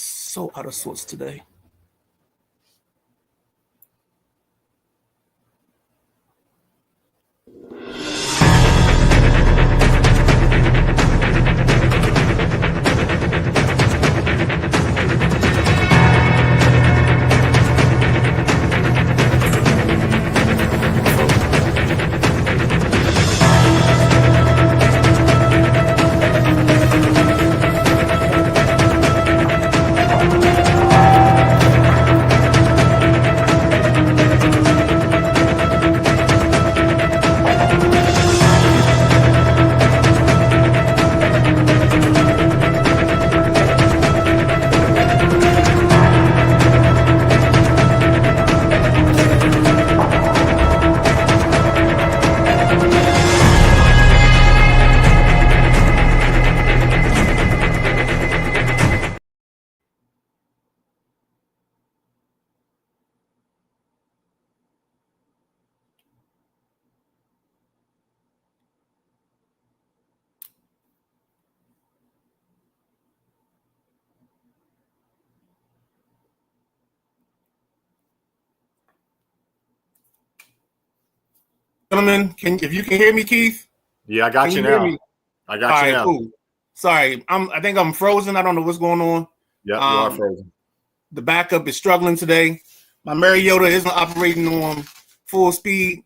so out of sorts today. Gentlemen, if you can hear me, Keith? Yeah, I got you now. I got you now. Cool. Sorry, I think I'm frozen. I don't know what's going on. Yeah, you are frozen. The backup is struggling today. My Mariota isn't operating on full speed.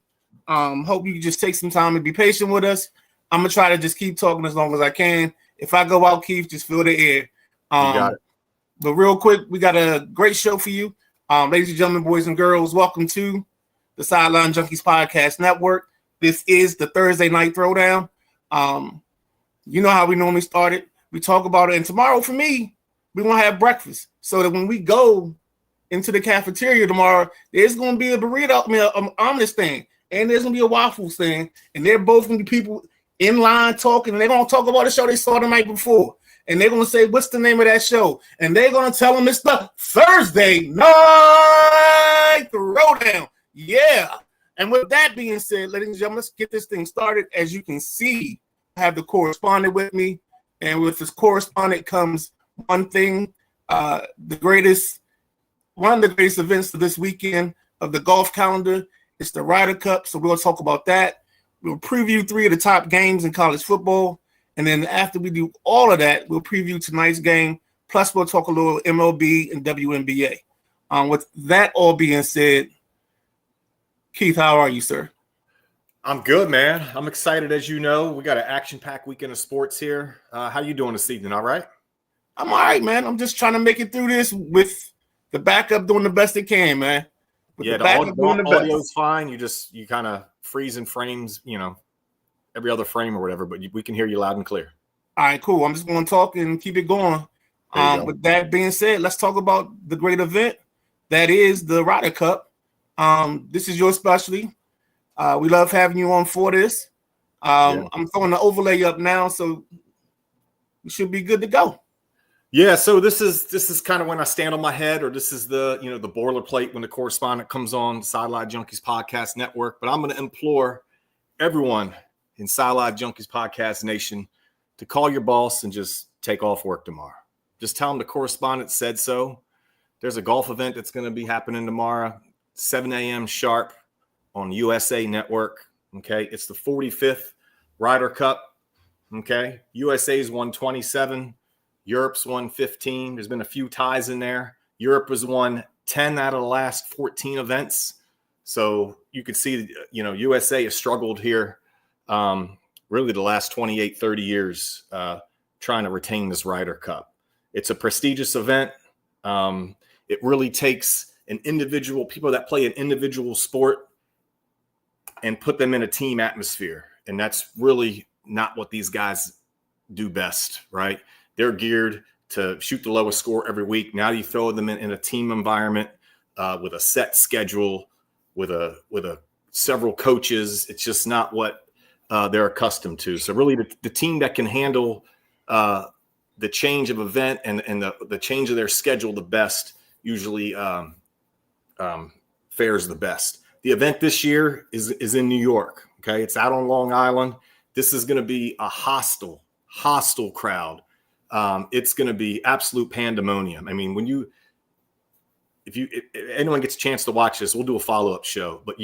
Hope you can just take some time and be patient with us. I'm gonna try to just keep talking as long as I can. If I go out, Keith, just fill the air. You got it. But real quick, we got a great show for you. Ladies and gentlemen, boys and girls, welcome to the Sideline Junkies Podcast Network. This is the Thursday night throwdown. You know how we normally start it. We talk about it. And tomorrow for me, we're going to have breakfast. So that when we go into the cafeteria tomorrow, there's going to be a burrito, an omelet stand. And there's going to be a waffle stand. And they're both going to be people in line talking. And they're going to talk about the show they saw the night before. And they're going to say, what's the name of that show? And they're going to tell them it's the Thursday night throwdown. Yeah. And with that being said, ladies and gentlemen, let's get this thing started. As you can see, I have the correspondent with me. And with this correspondent comes one thing, one of the greatest events of this weekend of the golf calendar. It's the Ryder Cup. So we'll talk about that. We'll preview 3 of the top games in college football. And then after we do all of that, we'll preview tonight's game. Plus, we'll talk a little MLB and WNBA. With that all being said, Keith, how are you, sir? I'm good, man. I'm excited. As you know, we got an action-packed weekend of sports here. How you doing this evening? All right? I'm all right, man. I'm just trying to make it through this with the backup doing the best it can, man. The audio's fine. You kind of freeze in frames, every other frame or whatever, but we can hear you loud and clear. All right, cool. I'm just going to talk and keep it going. With that being said, let's talk about the great event that is the Ryder Cup. This is your specialty. We love having you on for this. I'm throwing the overlay up now, so we should be good to go. Yeah, so this is kind of when I stand on my head, or this is the the boilerplate when the correspondent comes on Sideline Junkies Podcast Network. But I'm going to implore everyone in Sideline Junkies Podcast Nation to call your boss and just take off work tomorrow. Just tell them the correspondent said so. There's a golf event that's going to be happening tomorrow, 7 a.m. sharp on USA Network. Okay, it's the 45th Ryder Cup. Okay, USA's won 27. Europe's won 15. There's been a few ties in there. Europe has won 10 out of the last 14 events. So you could see, USA has struggled here really the last 28, 30 years trying to retain this Ryder Cup. It's a prestigious event. It really takes people that play an individual sport and put them in a team atmosphere. And that's really not what these guys do best, right? They're geared to shoot the lowest score every week. Now you throw them in a team environment with a set schedule, with several coaches. It's just not what they're accustomed to. So really the team that can handle the change of event and the change of their schedule the best usually fares the best. The event this year is in New York. Okay, it's out on Long Island. This is going to be a hostile crowd. It's going to be absolute pandemonium. I mean, if anyone gets a chance to watch this, we'll do a follow-up show, but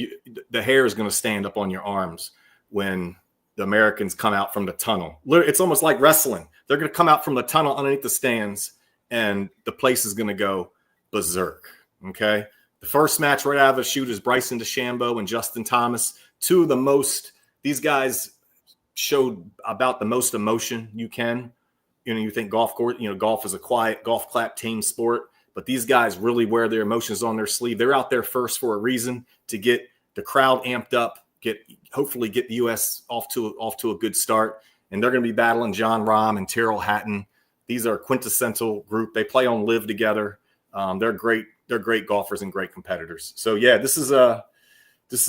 the hair is going to stand up on your arms when the Americans come out from the tunnel. It's almost like wrestling. They're going to come out from the tunnel underneath the stands, and the place is going to go berserk. Okay. The first match right out of the chute is Bryson DeChambeau and Justin Thomas. These guys showed about the most emotion you can. You think golf is a quiet golf clap team sport, but these guys really wear their emotions on their sleeve. They're out there first for a reason, to get the crowd amped up, hopefully get the U.S. off to a good start. And they're going to be battling John Rahm and Tyrrell Hatton. These are a quintessential group. They play on Live together. They're great. They're great golfers and great competitors. So yeah, this is a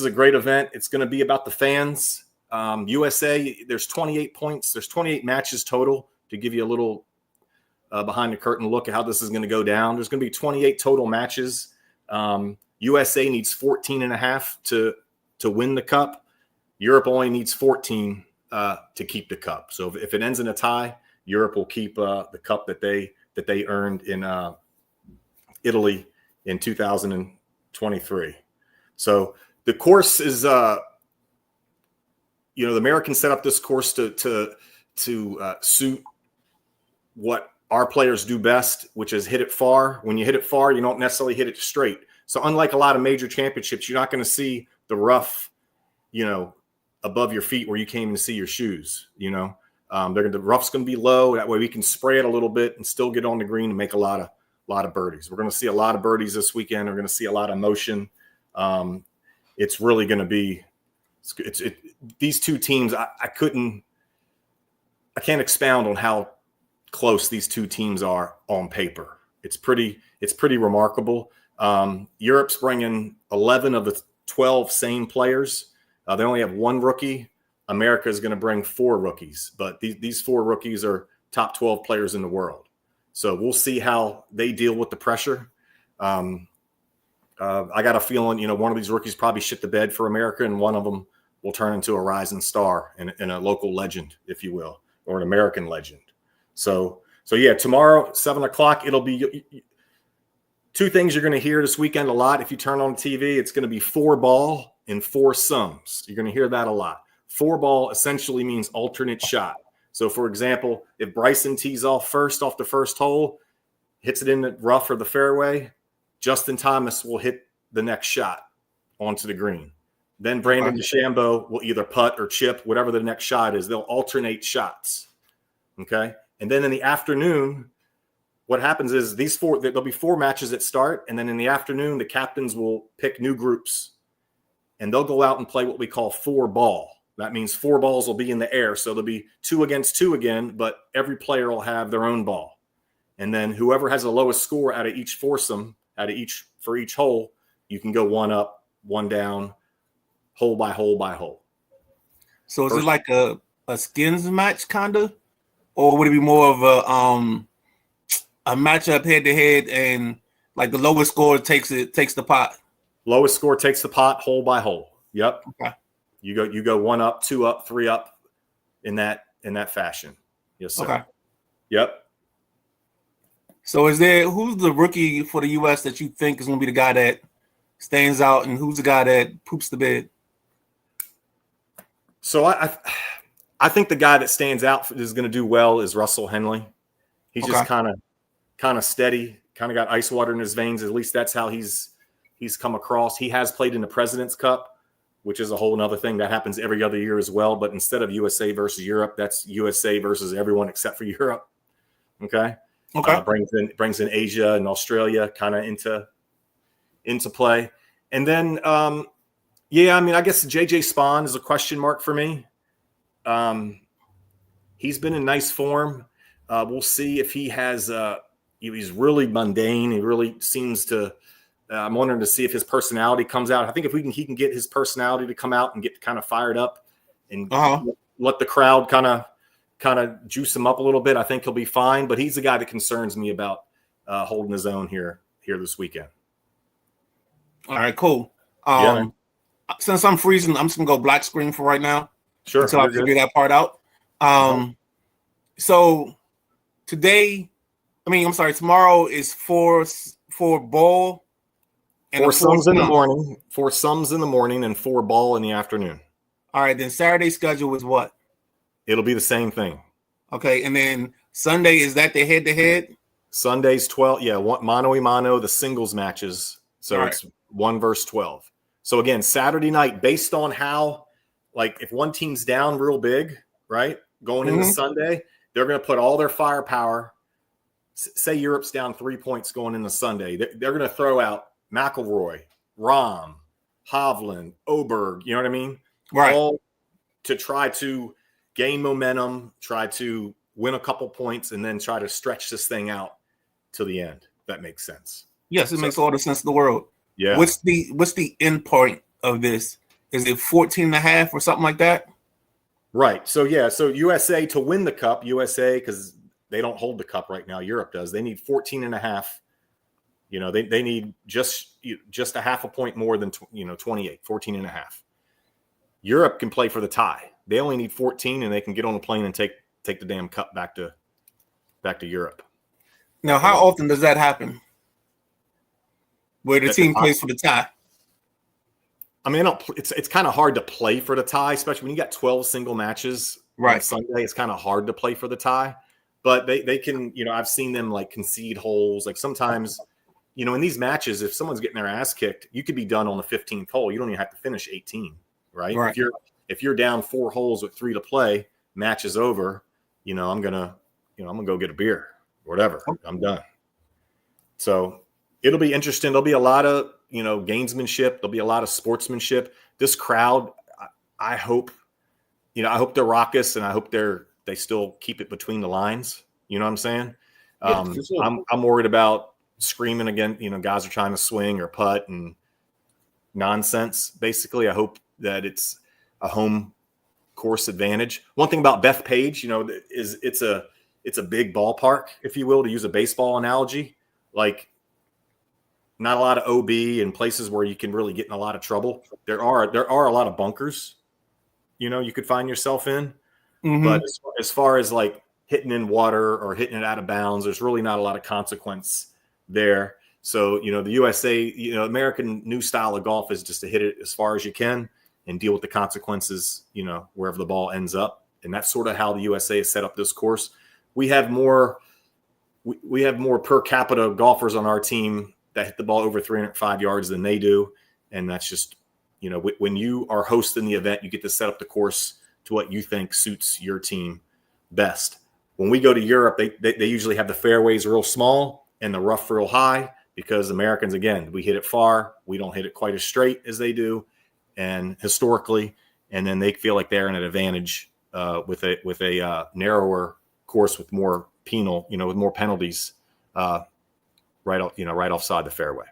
great event. It's going to be about the fans. USA, there's 28 points. There's 28 matches total, to give you a little behind the curtain look at how this is going to go down. There's going to be 28 total matches. USA needs 14 and a half to win the cup. Europe only needs 14 to keep the cup. So if it ends in a tie, Europe will keep the cup that they earned in Italy in 2023. So the course is, the Americans set up this course to suit what our players do best, which is hit it far. When you hit it far, you don't necessarily hit it straight. So unlike a lot of major championships, you're not going to see the rough, above your feet where you can't even see your shoes. The rough's going to be low. That way we can spray it a little bit and still get on the green and make a lot of birdies. We're going to see a lot of birdies this weekend. We're going to see a lot of motion. It's really going to be these two teams. I can't expound on how close these two teams are on paper. It's pretty remarkable. Europe's bringing 11 of the 12 same players. They only have one rookie. America is going to bring 4 rookies, but these 4 rookies are top 12 players in the world. So we'll see how they deal with the pressure. I got a feeling, one of these rookies probably shit the bed for America, and one of them will turn into a rising star and a local legend, if you will, or an American legend. So yeah, tomorrow, 7:00, it'll be 2 things you're going to hear this weekend a lot. If you turn on the TV, it's going to be 4-ball and 4 sums. You're going to hear that a lot. 4-ball essentially means alternate shot. So, for example, if Bryson tees off first off the first hole, hits it in the rough or the fairway, Justin Thomas will hit the next shot onto the green. Then Brandon DeChambeau will either putt or chip, whatever the next shot is. They'll alternate shots. Okay? And then in the afternoon, what happens is there'll be 4 matches that start, and then in the afternoon, the captains will pick new groups, and they'll go out and play what we call 4-ball. That means 4 balls will be in the air, so there'll be 2 against 2 again, but every player will have their own ball. And then whoever has the lowest score out of each foursome, for each hole, you can go 1 up, 1 down, hole by hole by hole. So is it like a skins match kind of? Or would it be more of a matchup head to head, and like the lowest score takes the pot? Lowest score takes the pot, hole by hole. Yep. Okay. You go 1 up, 2 up, 3 up in that fashion. Yes, sir. Okay. Yep. So who's the rookie for the US that you think is going to be the guy that stands out, and who's the guy that poops the bed? So I think the guy that stands out is going to do well is Russell Henley. He's just kind of steady, kind of got ice water in his veins. At least that's how he's come across. He has played in the President's Cup, which is a whole nother thing that happens every other year as well. But instead of USA versus Europe, that's USA versus everyone except for Europe. Okay. Brings in Asia and Australia kind of into play. And then, I guess JJ Spawn is a question mark for me. He's been in nice form. We'll see if he has he's really mundane. He really seems to I'm wondering to see if his personality comes out. I think if he can get his personality to come out and get kind of fired up and let the crowd kind of juice him up a little bit, I think he'll be fine. But he's the guy that concerns me about holding his own here this weekend. All right, cool. Since I'm freezing, I'm just gonna go black screen for right now. Sure. Until I figure that part out. So tomorrow is four ball. And four sums in the morning, and 4 ball in the afternoon. All right, then Saturday's schedule is what? It'll be the same thing. Okay, and then Sunday, is that the head-to-head? Sunday's 12, mano a mano, the singles matches. So it's 1 versus 12. So again, Saturday night, based on how, like, if one team's down real big, right, going into Sunday, they're going to put all their firepower. Say Europe's down 3 points going into Sunday. They're going to throw out McIlroy, Rahm, Hovland, Oberg, you know what I mean? Right. All to try to gain momentum, try to win a couple points, and then try to stretch this thing out to the end. That makes sense. Yes, it makes all the sense in the world. Yeah. What's the end point of this? Is it 14.5 or something like that? Right. So USA to win the cup, because they don't hold the cup right now. Europe does. They need 14.5. They need just a half a point more than 28, 14.5. Europe can play for the tie. They only need 14, and they can get on a plane and take the damn cup back to Europe. Now, how often does that happen? Where the team plays for the tie? I mean, it's kind of hard to play for the tie, especially when you got 12 single matches on Sunday. It's kind of hard to play for the tie, but they can. I've seen them like concede holes. Like sometimes, in these matches, if someone's getting their ass kicked, you could be done on the 15th hole. You don't even have to finish 18, right? If you're down 4 holes with 3 to play, match is over. I'm gonna go get a beer or whatever. I'm done. So it'll be interesting. There'll be a lot of gamesmanship. There'll be a lot of sportsmanship. This crowd, I hope they're raucous, and I hope they still keep it between the lines. You know what I'm saying? Yeah, for sure. I'm worried about screaming again. Guys are trying to swing or putt and nonsense. Basically, I hope that it's a home course advantage. One thing about Bethpage, is it's a big ballpark, if you will, to use a baseball analogy. Like, not a lot of OB and places where you can really get in a lot of trouble. There are a lot of bunkers, you could find yourself in. Mm-hmm. But as far as like hitting in water or hitting it out of bounds, there's really not a lot of consequence there. So, the USA, American new style of golf is just to hit it as far as you can and deal with the consequences, wherever the ball ends up. And that's sort of how the USA has set up this course. We have more per capita golfers on our team that hit the ball over 305 yards than they do. And that's just, when you are hosting the event, you get to set up the course to what you think suits your team best. When we go to Europe, they usually have the fairways real small and the rough real high, because Americans, again, we hit it far. We don't hit it quite as straight as they do, and historically, and then they feel like they're in an advantage with a narrower course with more with more penalties right offside the fairway.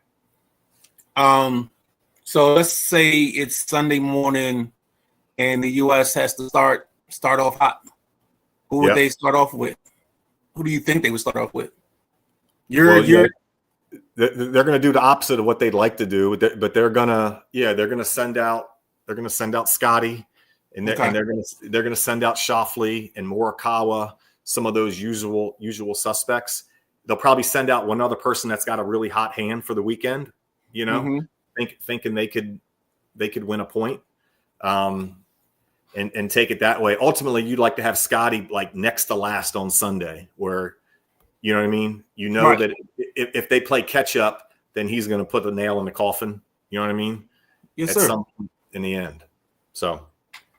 So let's say it's Sunday morning and the US has to start off hot. Who would they start off with? Who do you think they would start off with? They're going to do the opposite of what they'd like to do, but they're going to send out Scotty, and they're going to send out Schauffele and Morikawa, some of those usual suspects. They'll probably send out one other person that's got a really hot hand for the weekend, thinking they could win a point, and take it that way. Ultimately, you'd like to have Scotty like next to last on Sunday, where, you know what I mean? Right. That if they play catch up, then he's going to put the nail in the coffin. You know what I mean? Yes, sir. Some point in the end. So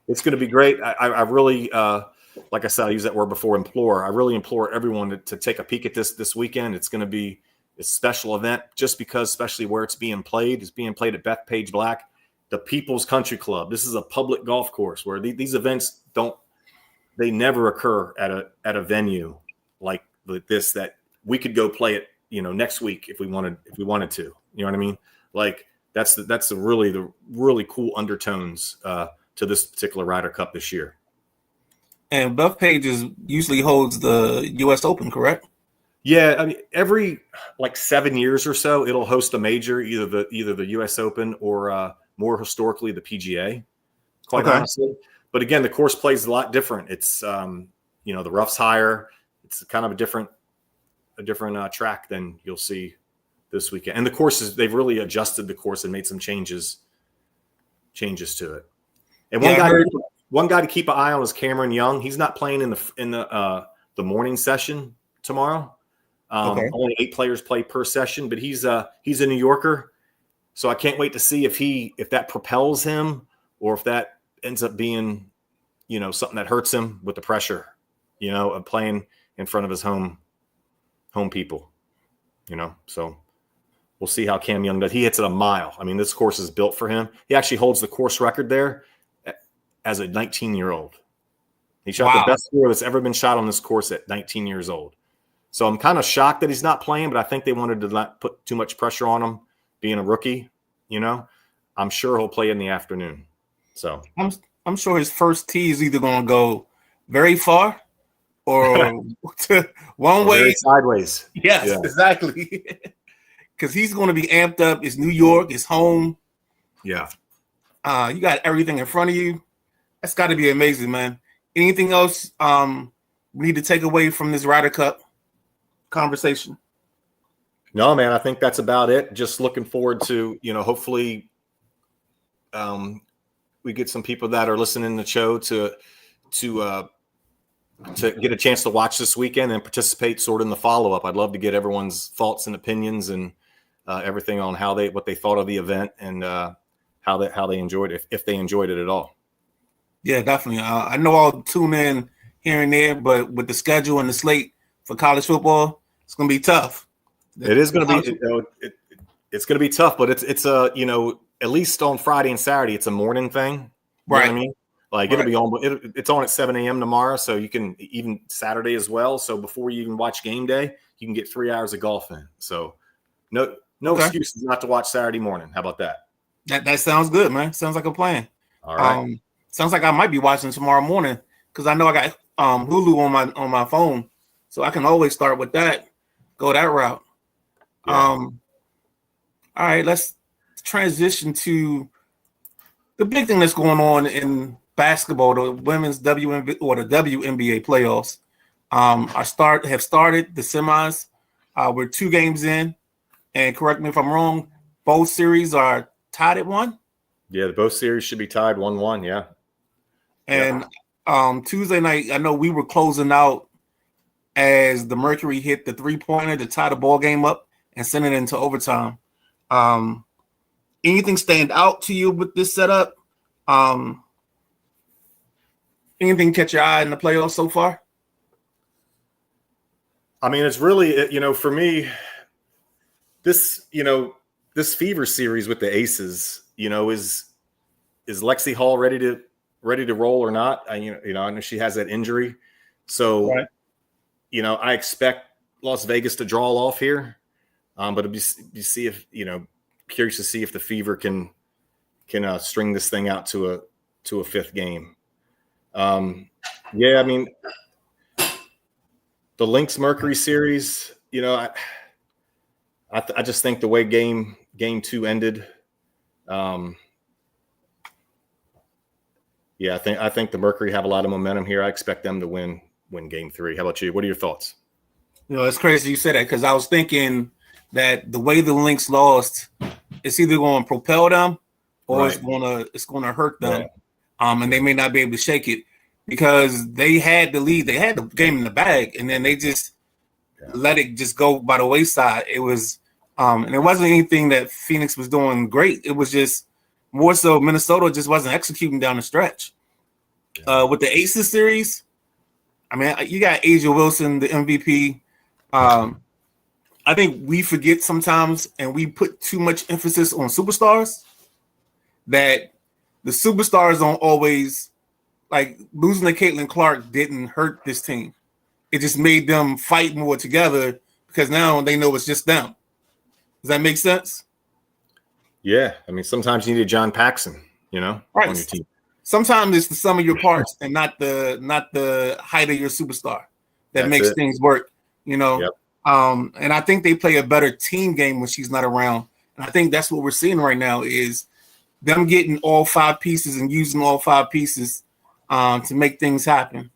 it's going to be great. I really, like I said, I used that word before, implore. I really implore everyone to take a peek at this weekend. It's going to be a special event just because, especially where it's being played. It's being played at Bethpage Black, the People's Country Club. This is a public golf course where these events they never occur at a venue like this, that we could go play it, next week if we wanted to. You know what I mean? Like that's the really cool undertones to this particular Ryder Cup this year. And Bethpage usually holds the U.S. Open, correct? Yeah, I mean, every 7 years or so, it'll host a major, either the U.S. Open or more historically the PGA. Quite honestly, but again, the course plays a lot different. It's the rough's higher, it's kind of a different track than you'll see this weekend. And the courses, they've really adjusted the course and made some changes to it. And one guy to keep an eye on is Cameron Young. He's not playing in the morning session tomorrow. Only 8 players play per session, but he's a New Yorker, so I can't wait to see if that propels him or if that ends up being, something that hurts him with the pressure, of playing in front of his home people, So we'll see how Cam Young does. He hits it a mile. I mean, this course is built for him. He actually holds the course record there as a 19-year-old. He shot the best score that's ever been shot on this course at 19 years old. So I'm kind of shocked that he's not playing, but I think they wanted to not put too much pressure on him being a rookie, I'm sure he'll play in the afternoon. So I'm sure his first tee is either going to go very far or one way. Very sideways. Yes, exactly. Because he's going to be amped up. It's New York. It's home. Yeah. You got everything in front of you. That's got to be amazing, man. Anything else we need to take away from this Ryder Cup conversation? No, man, I think that's about it. Just looking forward to, hopefully we get some people that are listening to the show to get a chance to watch this weekend and participate sort of in the follow-up. I'd love to get everyone's thoughts and opinions and everything on what they thought of the event and how they enjoyed it, if they enjoyed it at all. Yeah, definitely. I know I'll tune in here and there, but with the schedule and the slate for college football, it's going to be tough. It is going to be. It's going to be tough, but it's at least on Friday and Saturday, it's a morning thing. Right. You know what I mean? Like it'll be on. It's on at 7 a.m. tomorrow, so you can even Saturday as well. So before you even watch game day, you can get 3 hours of golf in. So no excuses not to watch Saturday morning. How about that? That sounds good, man. Sounds like a plan. All right. Sounds like I might be watching tomorrow morning because I know I got Hulu on my phone, so I can always start with that. Go that route. Yeah. All right, let's transition to the big thing that's going on in basketball, the women's WNBA or the WNBA playoffs. Have started the semis. We're 2 games in, and correct me if I'm wrong, both series are tied at 1. Yeah, both series should be tied 1-1. Yeah. And Tuesday night, I know we were closing out as the Mercury hit the 3-pointer to tie the ball game up and send it into overtime. Anything stand out to you with this setup? Anything catch your eye in the playoffs so far? I mean, it's really, for me, this Fever series with the Aces, is Lexi Hall ready to roll or not? I know she has that injury. So, right. I expect Las Vegas to draw off here. But it'd be curious to see if the Fever can string this thing out to a 5th game. I mean, the Lynx Mercury series, I just think the way game 2 ended, I think the Mercury have a lot of momentum here. I expect them to win game 3. How about you? What are your thoughts? It's crazy you said that because I was thinking that the way the Lynx lost, it's either going to propel them or right. it's going to hurt them, and they may not be able to shake it because they had the lead, they had the game in the bag, and then they just let it just go by the wayside. It was, and it wasn't anything that Phoenix was doing great. It was just more so Minnesota just wasn't executing down the stretch. With the Aces series, I mean, you got Asia Wilson, the MVP. I think we forget sometimes, and we put too much emphasis on superstars, that the superstars don't always, like losing to Caitlin Clark didn't hurt this team. It just made them fight more together because now they know it's just them. Does that make sense? Yeah. I mean, sometimes you need a John Paxson, right. on your team. Sometimes it's the sum of your parts and not the height of your superstar that makes things work, Yep. And I think they play a better team game when she's not around. And I think that's what we're seeing right now is them getting all 5 pieces and using all 5 pieces to make things happen.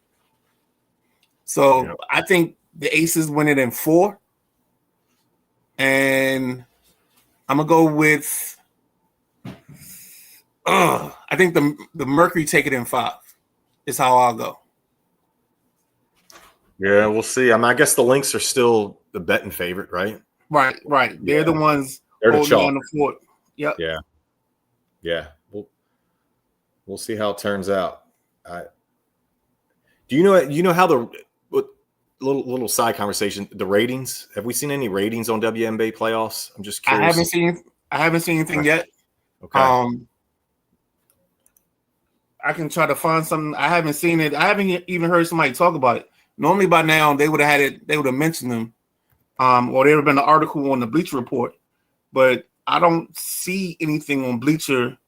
So I think the Aces win it in 4. And I'm going to go with I think the Mercury take it in 5 is how I'll go. Yeah, we'll see. I mean, I guess the Lynx are still the betting favorite, right? Right. They're the ones They're holding on the fort. Yep. Yeah. We'll see how it turns out. Do you know how the little side conversation, the ratings? Have we seen any ratings on WNBA playoffs? I'm just curious. I haven't seen anything yet. Okay. I can try to find something. I haven't seen it. I haven't even heard somebody talk about it. Normally by now they would have had it. They would have mentioned them, or there would have been an article on the Bleacher Report. But I don't see anything on Bleacher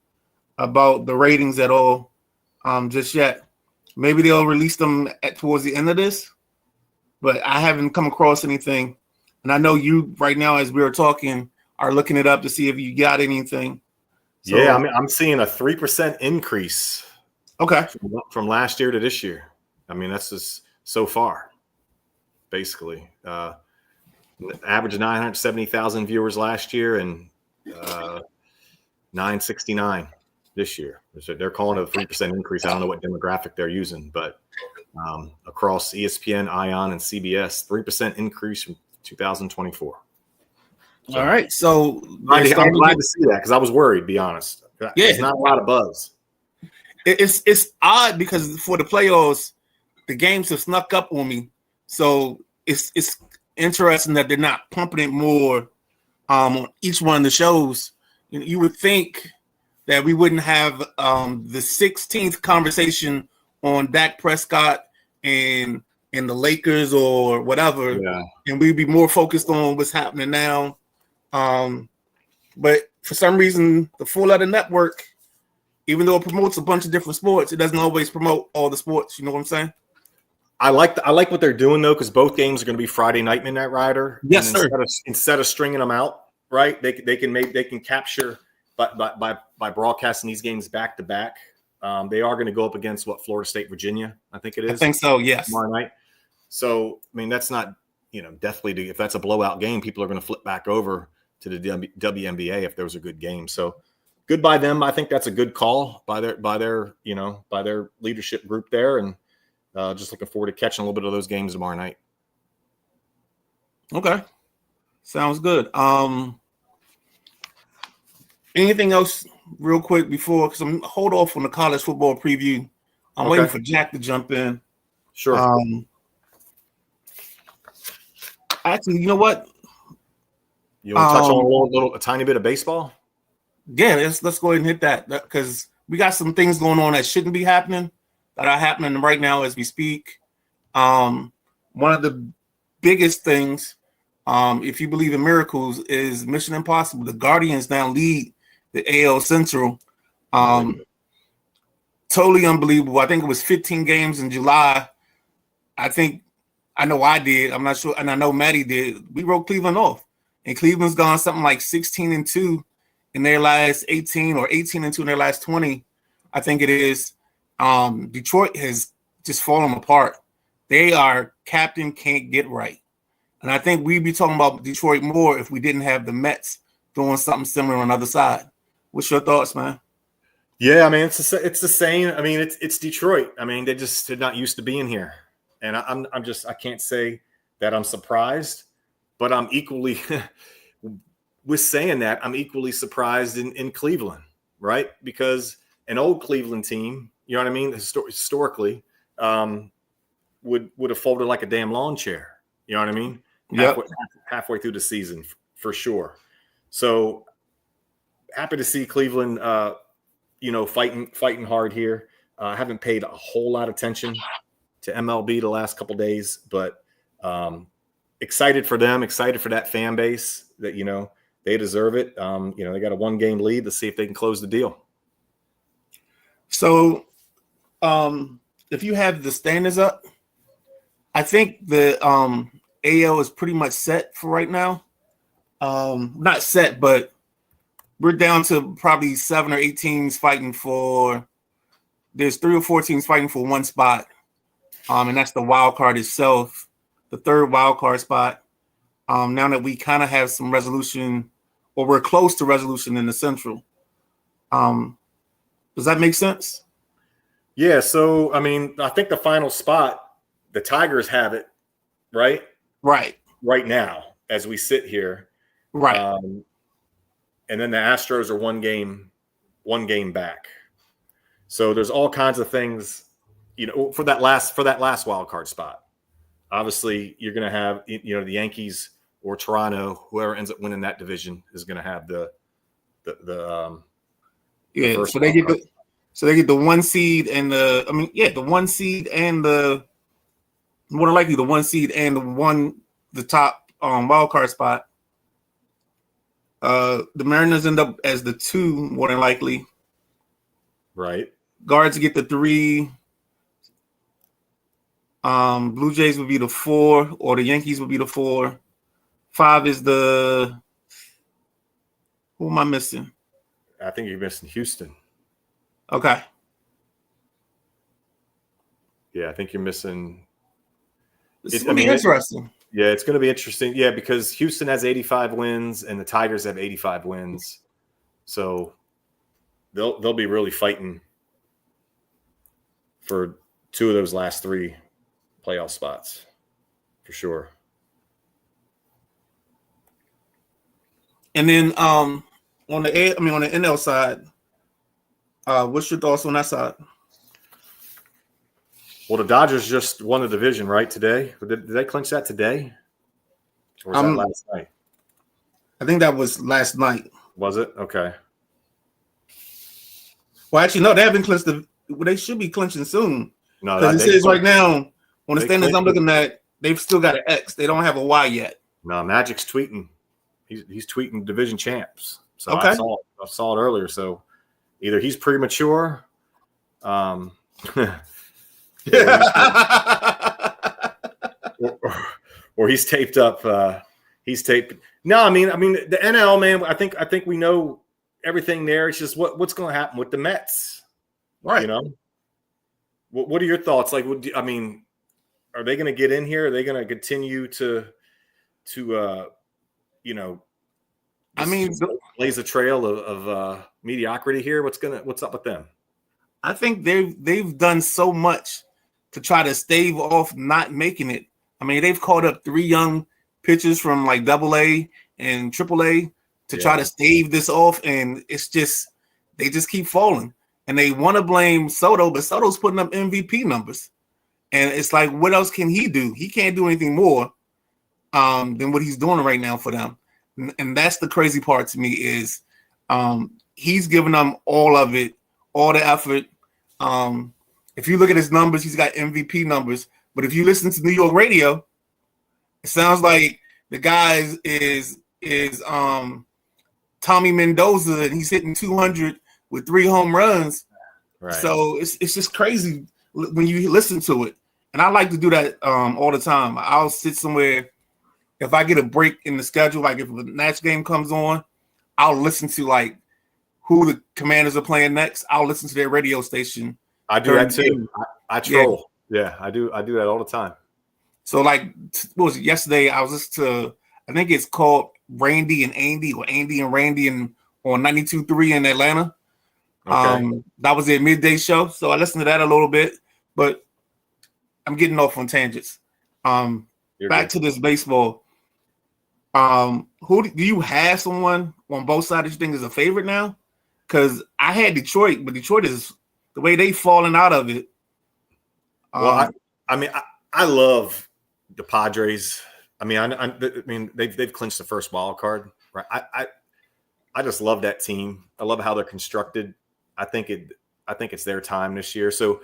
about the ratings at all, just yet. Maybe they'll release them towards the end of this, but I haven't come across anything. And I know you right now, as we are talking, are looking it up to see if you got anything. So, yeah, I mean, I'm seeing a 3% increase. Okay. From last year to this year. I mean, that's just so far, basically. Average 970,000 viewers last year and 969 this year. So they're calling it a 3% increase. I don't know what demographic they're using, but across ESPN, ION, and CBS, 3% increase from 2024. So, all right. So I'm glad to see that because I was worried, to be honest. Yeah. There's not a lot of buzz. It's odd because for the playoffs, the games have snuck up on me. So it's interesting that they're not pumping it more on each one of the shows. You would think that we wouldn't have the 16th conversation on Dak Prescott and the Lakers or whatever, and we'd be more focused on what's happening now. But for some reason, the Full Letter Network, even though it promotes a bunch of different sports, it doesn't always promote all the sports. You know what I'm saying? I like what they're doing though, because both games are going to be Friday night midnight rider. Yes, sir. Instead of stringing them out, right? They can capture by broadcasting these games back to back. They are going to go up against Florida State, Virginia, I think it is. I think so. Yes. Tomorrow night. So I mean, that's not definitely if that's a blowout game, people are going to flip back over to the WNBA if there was a good game. So good by them. I think that's a good call by their leadership group there, and just looking forward to catching a little bit of those games tomorrow night. Okay, sounds good. Anything else, real quick, before because I'm hold off on the college football preview. I'm waiting for Jack to jump in. Sure. Actually, you know what? You want to touch on a tiny bit of baseball? Yeah, let's go ahead and hit that because we got some things going on that shouldn't be happening that are happening right now as we speak. One of the biggest things, if you believe in miracles, is Mission Impossible. The Guardians now lead the AL Central. Totally unbelievable. I think it was 15 games in July. I know I did. I'm not sure, and I know Maddie did. We wrote Cleveland off, and Cleveland's gone something like 16-2 in their last 18 or 18-2 in their last 20. I think it is. Detroit has just fallen apart. They are captain can't get right. And I think we'd be talking about Detroit more if we didn't have the Mets doing something similar on the other side. What's your thoughts, man? Yeah, I mean, it's the same. I mean, it's Detroit. I mean, they just are not used to being here. And I can't say that I'm surprised, but I'm equally with saying that I'm equally surprised in Cleveland, right? Because an old Cleveland team, you know what I mean, historically, would have folded like a damn lawn chair. You know what I mean? Halfway through the season, for sure. So happy to see Cleveland, fighting hard here. I haven't paid a whole lot of attention to MLB the last couple days, but excited for them, excited for that fan base that, they deserve it. They got a 1-game lead. Let's see if they can close the deal. So if you have the standings up, I think the AL is pretty much set for right now. Not set, but we're down to probably 7 or 8 teams fighting for – there's 3 or 4 teams fighting for one spot, and that's the wild card itself. the third wild card spot. Now that we kind of have some resolution, or we're close to resolution in the Central. Does that make sense? Yeah. So, I mean, I think the final spot, the Tigers have it, right? Right. Right now, as we sit here. Right. And then the Astros are one game back. So there's all kinds of things, for that last wild card spot. Obviously, you're going to have, the Yankees or Toronto, whoever ends up winning that division is going to have the first. So they get the 1 seed and the 1 seed and the more than likely the 1 seed and the top wild card spot. The Mariners end up as the 2 more than likely. Right. Guards get the 3. Blue Jays would be the 4, or the Yankees would be the 4. 5 is the. Who am I missing? I think you're missing Houston. Okay. Yeah, I think you're missing. It's going to be interesting. It's going to be interesting. Yeah, because Houston has 85 wins and the Tigers have 85 wins, so they'll be really fighting for 2 of those last 3 playoff spots, for sure. And then on the NL side, what's your thoughts on that side? Well, the Dodgers just won the division, right, today? Did they clinch that today? Or was that last night? I think that was last night. Was it? Okay. Well, actually, no, they haven't clinched they should be clinching soon. No, because it says right now on the standings I'm looking at, they've still got an X. They don't have a Y yet. No, Magic's tweeting. He's tweeting division champs. So okay. I saw it earlier. So either he's premature, or he's taped up. No, I mean the NL, man. I think we know everything there. It's just what's going to happen with the Mets, right? What are your thoughts? Like, are they going to get in here? Are they going to continue to blaze a trail of mediocrity here? What's up with them? I think they've done so much to try to stave off not making it. I mean, they've called up 3 young pitchers from like AA and AAA to try to stave this off, and it's just they just keep falling. And they want to blame Soto, but Soto's putting up MVP numbers, and it's like, what else can he do? He can't do anything more than what he's doing right now for them. And that's the crazy part to me is he's giving them all of it, all the effort. If you look at his numbers, he's got MVP numbers. But if you listen to New York radio, it sounds like the guy is Tommy Mendoza, and he's hitting 200 with 3 home runs. Right. So it's just crazy when you listen to it. And I like to do that all the time. I'll sit somewhere. If I get a break in the schedule, like if a Nats game comes on, I'll listen to like who the Commanders are playing next. I'll listen to their radio station. I do that too. I troll. Yeah, I do that all the time. So like, what was it yesterday? I was listening to, I think it's called Randy and Andy, or Andy and Randy, on 92.3 in Atlanta. Okay. That was their midday show. So I listened to that a little bit, but I'm getting off on tangents. Back to this baseball. Who do you have someone on both sides that you think is a favorite now? Because I had Detroit, but Detroit is the way they've fallen out of it. Well, I love the Padres. I mean, they've clinched the first wild card, right? I just love that team. I love how they're constructed. I think it's their time this year. So,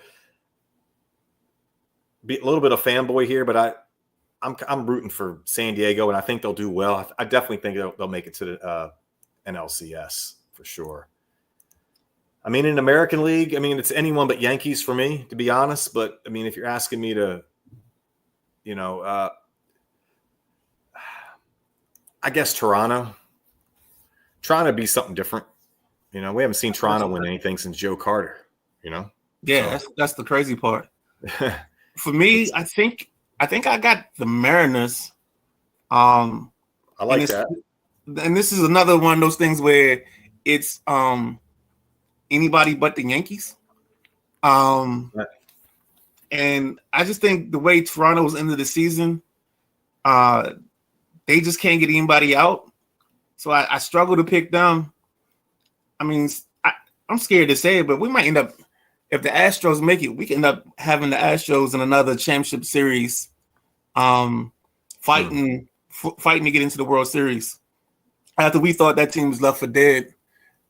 be a little bit of fanboy here, but I'm rooting for San Diego, and I think they'll do well. I definitely think they'll make it to the NLCS for sure. I mean, in American League, it's anyone but Yankees for me, to be honest. But if you're asking me to, I guess Toronto. Trying to be something different. We haven't seen Toronto win anything since Joe Carter. Yeah, so. That's the crazy part. For me, I think I think I got the Mariners. I like that. And this is another one of those things where it's anybody but the Yankees. And I just think the way Toronto's into the season, they just can't get anybody out. So I struggle to pick them. I mean, I'm scared to say it, but we might end up, if the Astros make it, we can end up having the Astros in another championship series, fighting to get into the World Series. After we thought that team was left for dead,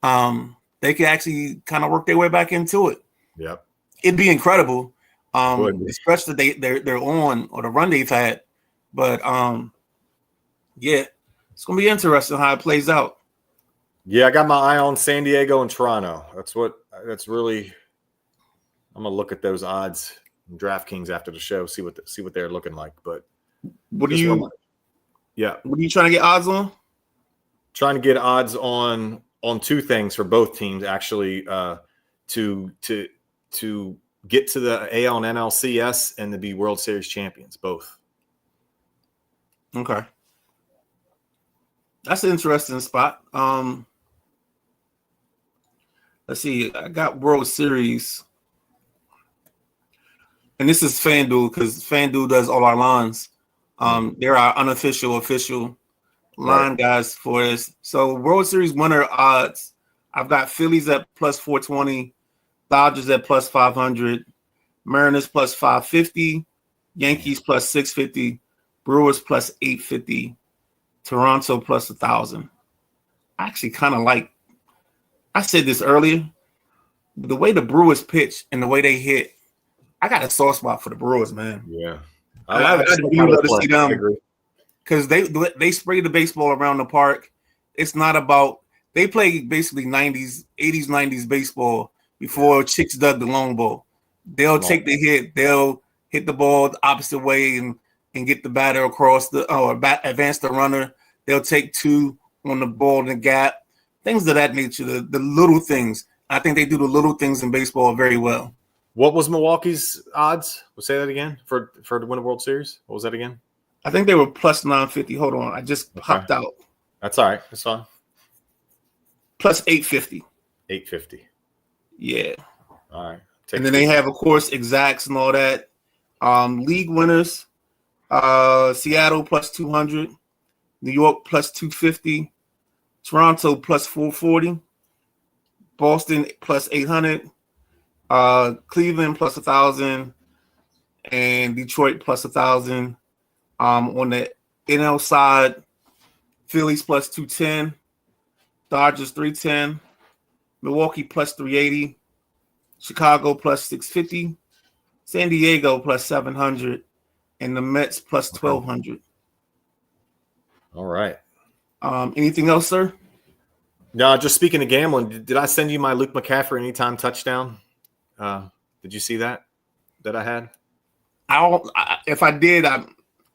they could actually kind of work their way back into it. Yep. It'd be incredible, especially they're on or the run they've had. But yeah, it's gonna be interesting how it plays out. Yeah, I got my eye on San Diego and Toronto. That's really. I'm gonna look at those odds in DraftKings after the show, see what they're looking like. But what are you trying to get odds on? Trying to get odds on two things for both teams, actually, to get to the AL and NLCS and to be World Series champions, both. Okay. That's an interesting spot. Let's see. I got World Series. And this is FanDuel because FanDuel does all our lines. They're our official line guys for us. So World Series winner odds. I've got Phillies at plus 420, Dodgers at plus 500, Mariners plus 550, Yankees plus 650, Brewers plus 850, Toronto plus 1,000. I actually kind of like. I said this earlier. The way the Brewers pitch and the way they hit, I got a soft spot for the Brewers, man. Yeah, I do love to see them because they spray the baseball around the park. It's not about they play basically 80s, 90s baseball before chicks dug the long ball. They'll take the hit, they'll hit the ball the opposite way and get the batter across advance the runner. They'll take two on the ball in the gap. Things of that nature, the little things. I think they do the little things in baseball very well. What was Milwaukee's odds? We'll say that again for to win a World Series. What was that again? I think they were plus 950. Hold on, I just popped out. That's all right. That's fine. Plus 850. 850. Yeah. All right. And then they have, of course, exacts and all that. League winners: Seattle plus 200, New York plus 250. Toronto plus 440, Boston plus 800, Cleveland plus 1,000, and Detroit plus 1,000. On the NL side, Phillies plus 210, Dodgers 310, Milwaukee plus 380, Chicago plus 650, San Diego plus 700, and the Mets plus 1,200. All right. Anything else, sir? No, just speaking of gambling, did I send you my Luke McCaffrey anytime touchdown? Did you see that I had? If I did, I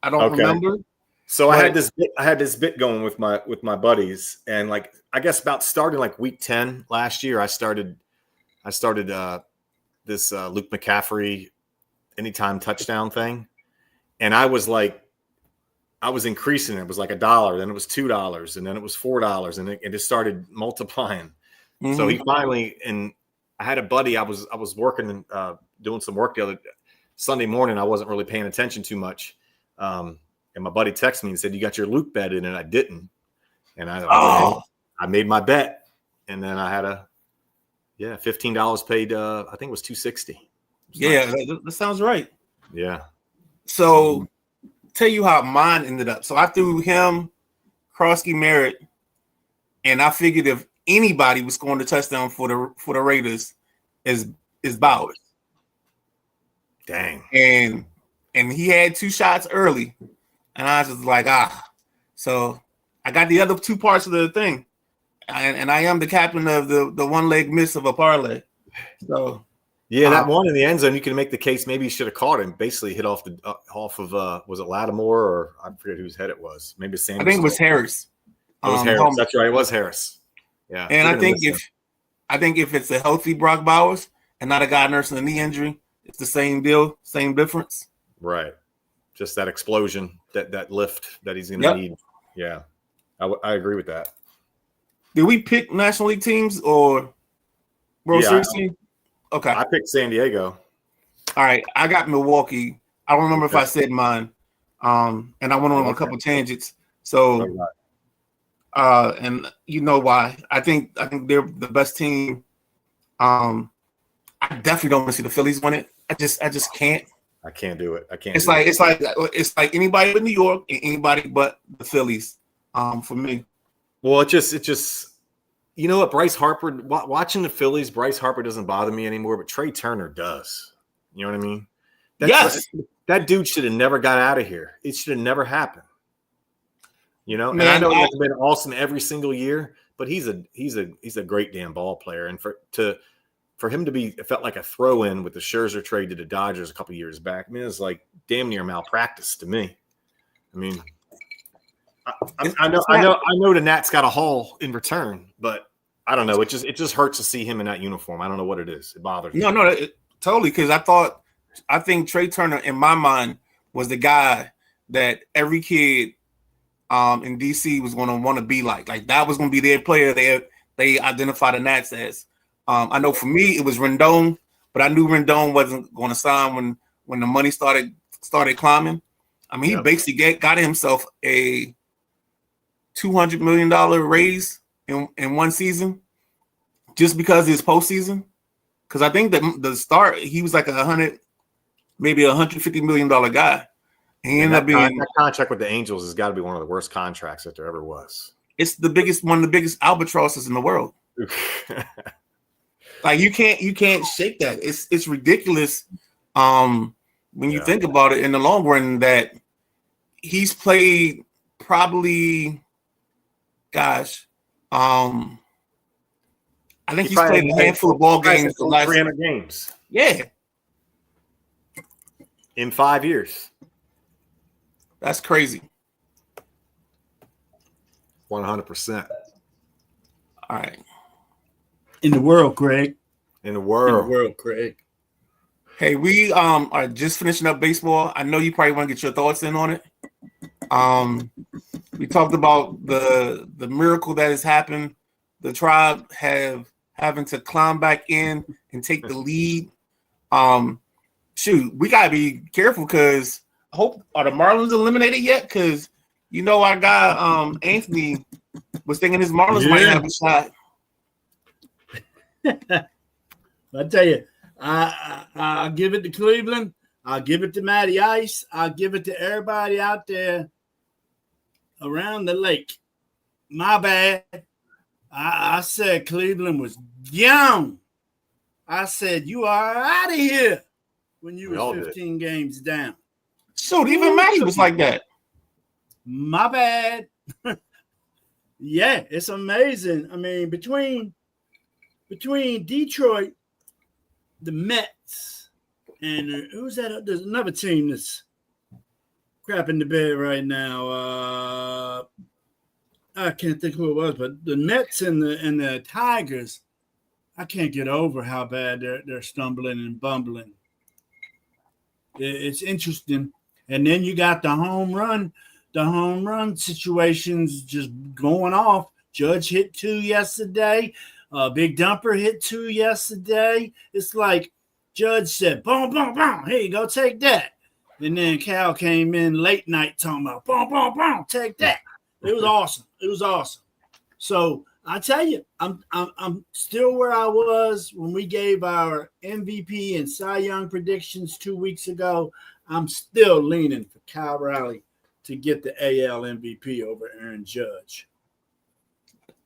don't remember. So I had this bit going with my buddies, and like I guess about starting like week 10 last year, I started this Luke McCaffrey anytime touchdown thing, and I was increasing it. It was like $1, then it was $2, and then it was $4, and it just started multiplying. Mm-hmm. So he finally, and I had a buddy. I was working and doing some work the other Sunday morning. I wasn't really paying attention too much, and my buddy texted me and said, "You got your Luke bet in?" And I didn't. And I made my bet, and then I had $15 paid. I think it was $260. Yeah, nice. That sounds right. Yeah. So. Tell you how mine ended up. So I threw him, Krosky Merritt, and I figured if anybody was scoring the touchdown for the Raiders is Bowers. Dang. And he had 2 shots early, and I was just like, So I got the other 2 parts of the thing, and I am the captain of the one leg miss of a parlay. So. Yeah, that one in the end zone, you can make the case maybe he should have caught him. Basically hit off of was it Lattimore or I forget whose head it was. Maybe Sam. I think it was Harris. It was Harris. That's right. It was Harris. Yeah. And I think if it's a healthy Brock Bowers and not a guy nursing a knee injury, it's the same deal, same difference. Right. just that explosion, that lift that he's going to need. Yeah, I agree with that. Did we pick National League teams or World Series team? Okay. I picked San Diego. All right. I got Milwaukee. I don't remember if I said mine. And I went on a couple tangents. So, and you know why. I think they're the best team. I definitely don't want to see the Phillies win it. I just can't. I can't do it. I can't. It's like anybody but New York and anybody but the Phillies. For me. Well, it just you know what, Bryce Harper, watching the Phillies, Bryce Harper doesn't bother me anymore, but Trey Turner does. You know what I mean? That dude should have never got out of here. It should have never happened. You know, man, and I know he's been awesome every single year, but he's a great damn ball player. And for him to be, it felt like a throw-in with the Scherzer trade to the Dodgers a couple years back. I mean, it's like damn near malpractice to me. I mean, I know the Nats got a haul in return, but I don't know. It just hurts to see him in that uniform. I don't know what it is. It bothers me. No, totally. Because I think Trey Turner in my mind was the guy that every kid in DC was going to want to be like. Like that was going to be their player. They identified the Nats as. I know for me it was Rendon, but I knew Rendon wasn't going to sign when the money started climbing. I mean, he basically got himself a $200 million raise in one season just because of his postseason. Because I think that the start he was like maybe $150 million guy. He ended up being that contract with the Angels has got to be one of the worst contracts that there ever was. It's one of the biggest albatrosses in the world. Like you can't shake that. It's ridiculous. When you think about it in the long run, that he's played probably, gosh, I think he's played a handful of ball games. The last 300 games. Yeah. In 5 years. That's crazy. 100%. All right. In the world, Greg. In the world, Greg. Hey, we are just finishing up baseball. I know you probably want to get your thoughts in on it. We talked about the miracle that has happened. The Tribe having to climb back in and take the lead. Shoot, we gotta be careful because I hope are the Marlins eliminated yet? Because you know our guy Anthony was thinking his Marlins might have a shot. I tell you, I'll give it to Cleveland. I'll give it to Matty Ice. I'll give it to everybody out there around the lake. My bad. I said Cleveland was young. I said you are out of here when you were 15 games down. So even Matty was like that. My bad. Yeah, it's amazing. I mean, between Detroit, the Mets, and who's that? There's another team that's crapping the bed right now. I can't think who it was, but the Mets and the Tigers, I can't get over how bad they're stumbling and bumbling. It's interesting. And then you got the home run situations just going off. Judge hit 2 yesterday. Big Dumper hit 2 yesterday. It's like Judge said, boom, boom, boom. Here you go, take that. And then Cal came in late night talking about, boom, boom, boom, take that. It was awesome. It was awesome. So I tell you, I'm still where I was when we gave our MVP and Cy Young predictions 2 weeks ago. I'm still leaning for Kyle Raleigh to get the AL MVP over Aaron Judge.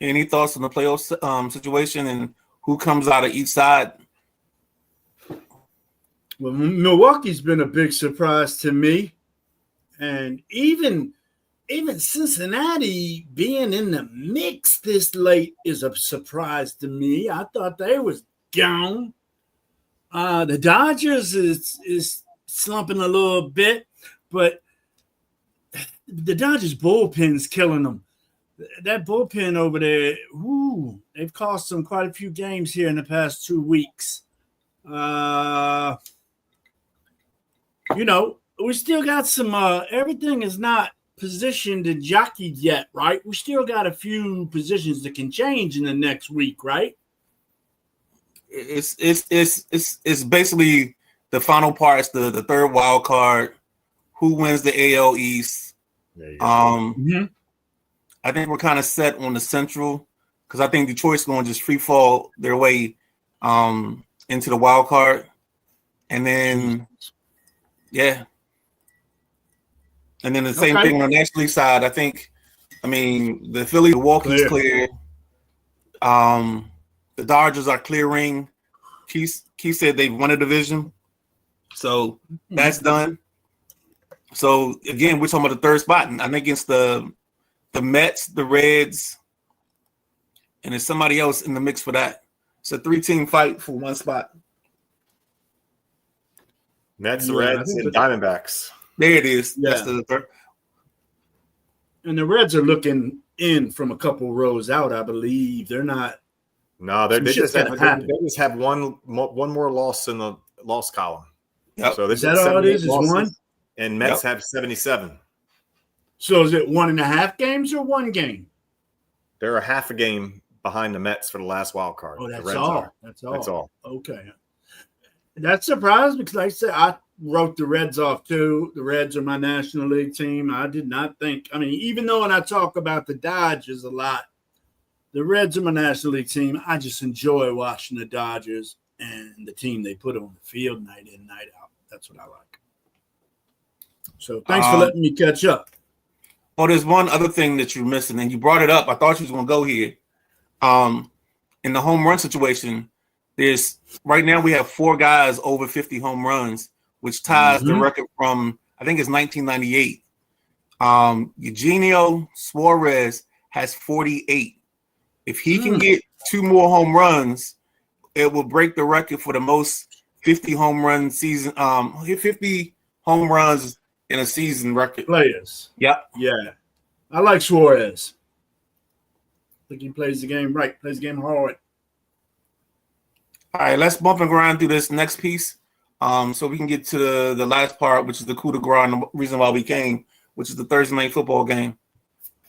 Any thoughts on the playoff situation and who comes out of each side? Well, Milwaukee's been a big surprise to me. And even Cincinnati being in the mix this late is a surprise to me. I thought they was gone. The Dodgers is slumping a little bit, but the Dodgers bullpen's killing them. That bullpen over there, they've cost them quite a few games here in the past 2 weeks. we still got some. Everything is not positioned and jockeyed yet, right? We still got a few positions that can change in the next week, right? It's basically the final parts, the third wild card, who wins the AL East. I think we're kind of set on the Central because I think Detroit's going to just free fall their way into the wild card, and then and then the same thing on the National League side. The Philly, Milwaukee's clear. The Dodgers are clearing. Keith said they've won a division, so that's done. So again, we're talking about the third spot, and I think against the Mets, the Reds, and there's somebody else in the mix for that. It's a 3-team fight for one spot. Mets, Reds, and Diamondbacks. There it is. Yeah. That's the third. And the Reds are looking in from a couple rows out, I believe. They're not. No, they just have one more loss in the loss column. Yep. So is that all it is? Is one? And Mets have 77. So is it 1.5 games or one game? They're a half a game behind the Mets for the last wild card. Oh, that's all. That's all. Okay. That surprised me because, like I said, I wrote the Reds off too. The Reds are my National League team. I did not think. I mean, even though when I talk about the Dodgers a lot, the Reds are my National League team. I just enjoy watching the Dodgers and the team they put on the field night in, night out. That's what I like. So thanks for letting me catch up. Oh, there's one other thing that you're missing, and you brought it up. I thought you was going to go here. In the home run situation, right now we have 4 guys over 50 home runs, which ties the record from, I think it's 1998. Eugenio Suarez has 48. If he can get 2 more home runs, it will break the record for the most 50 home run season. 50 home runs in a season record. Players. Yep. Yeah. I like Suarez. I think he plays the game right, plays the game hard. All right, let's bump and grind through this next piece so we can get to the last part, which is the coup de grace, and the reason why we came, which is the Thursday night football game.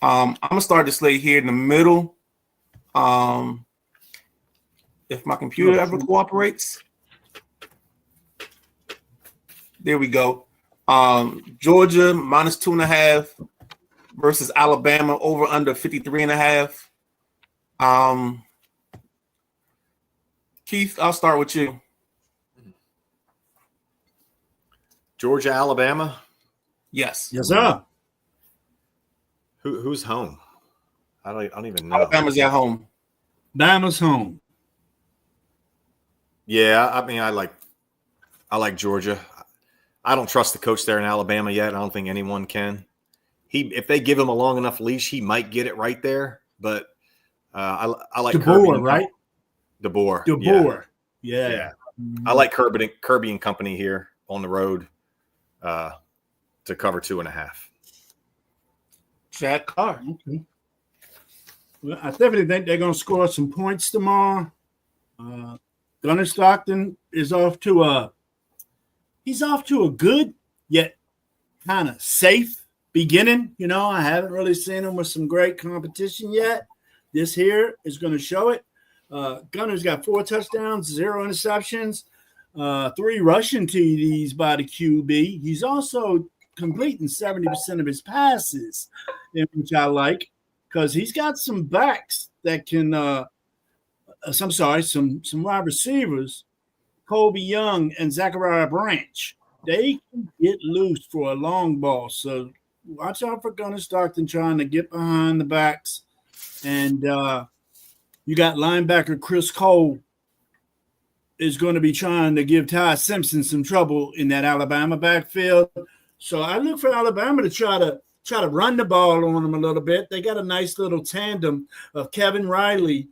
I'm going to start the slate here in the middle. If my computer ever cooperates. There we go. Georgia minus 2.5 versus Alabama over under 53.5. Keith, I'll start with you. Georgia, Alabama. Yes. Yes, sir. Who's home? I don't even know. Alabama's at home. Bama's home. Yeah, I mean, I like Georgia. I don't trust the coach there in Alabama yet. I don't think anyone can. If they give him a long enough leash, he might get it right there. But I like DeBoer, right? DeBoer. DeBoer. Yeah. I like Kirby and company here on the road to cover 2.5. Jack Carr. Okay. Well, I definitely think they're going to score some points tomorrow. Gunnar Stockton is off to a good yet kind of safe beginning. You know, I haven't really seen him with some great competition yet. This here is going to show it. Gunner's got 4 touchdowns, 0 interceptions, 3 rushing TDs by the QB. He's also completing 70% of his passes, which I like because he's got some backs that can some wide receivers, Colby Young and Zachariah Branch. They can get loose for a long ball. So watch out for Gunnar Stockton trying to get behind the backs. And you got linebacker Chris Cole is going to be trying to give Ty Simpson some trouble in that Alabama backfield. So I look for Alabama to try to run the ball on them a little bit. They got a nice little tandem of Kevin Riley.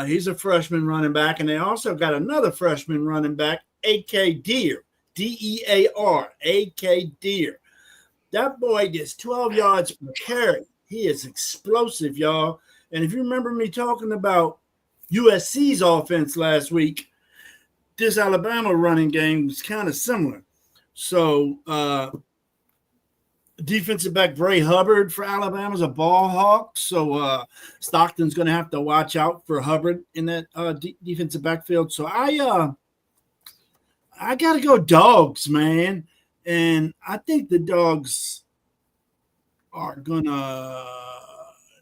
He's a freshman running back, and they also got another freshman running back, A.K. Deer, D-E-A-R, A.K. Deer. That boy gets 12 yards per carry. He is explosive, y'all. And if you remember me talking about USC's offense last week, this Alabama running game was kind of similar. So defensive back Bray Hubbard for Alabama is a ball hawk. So Stockton's going to have to watch out for Hubbard in that defensive backfield. So I got to go Dogs, man. And I think the Dogs are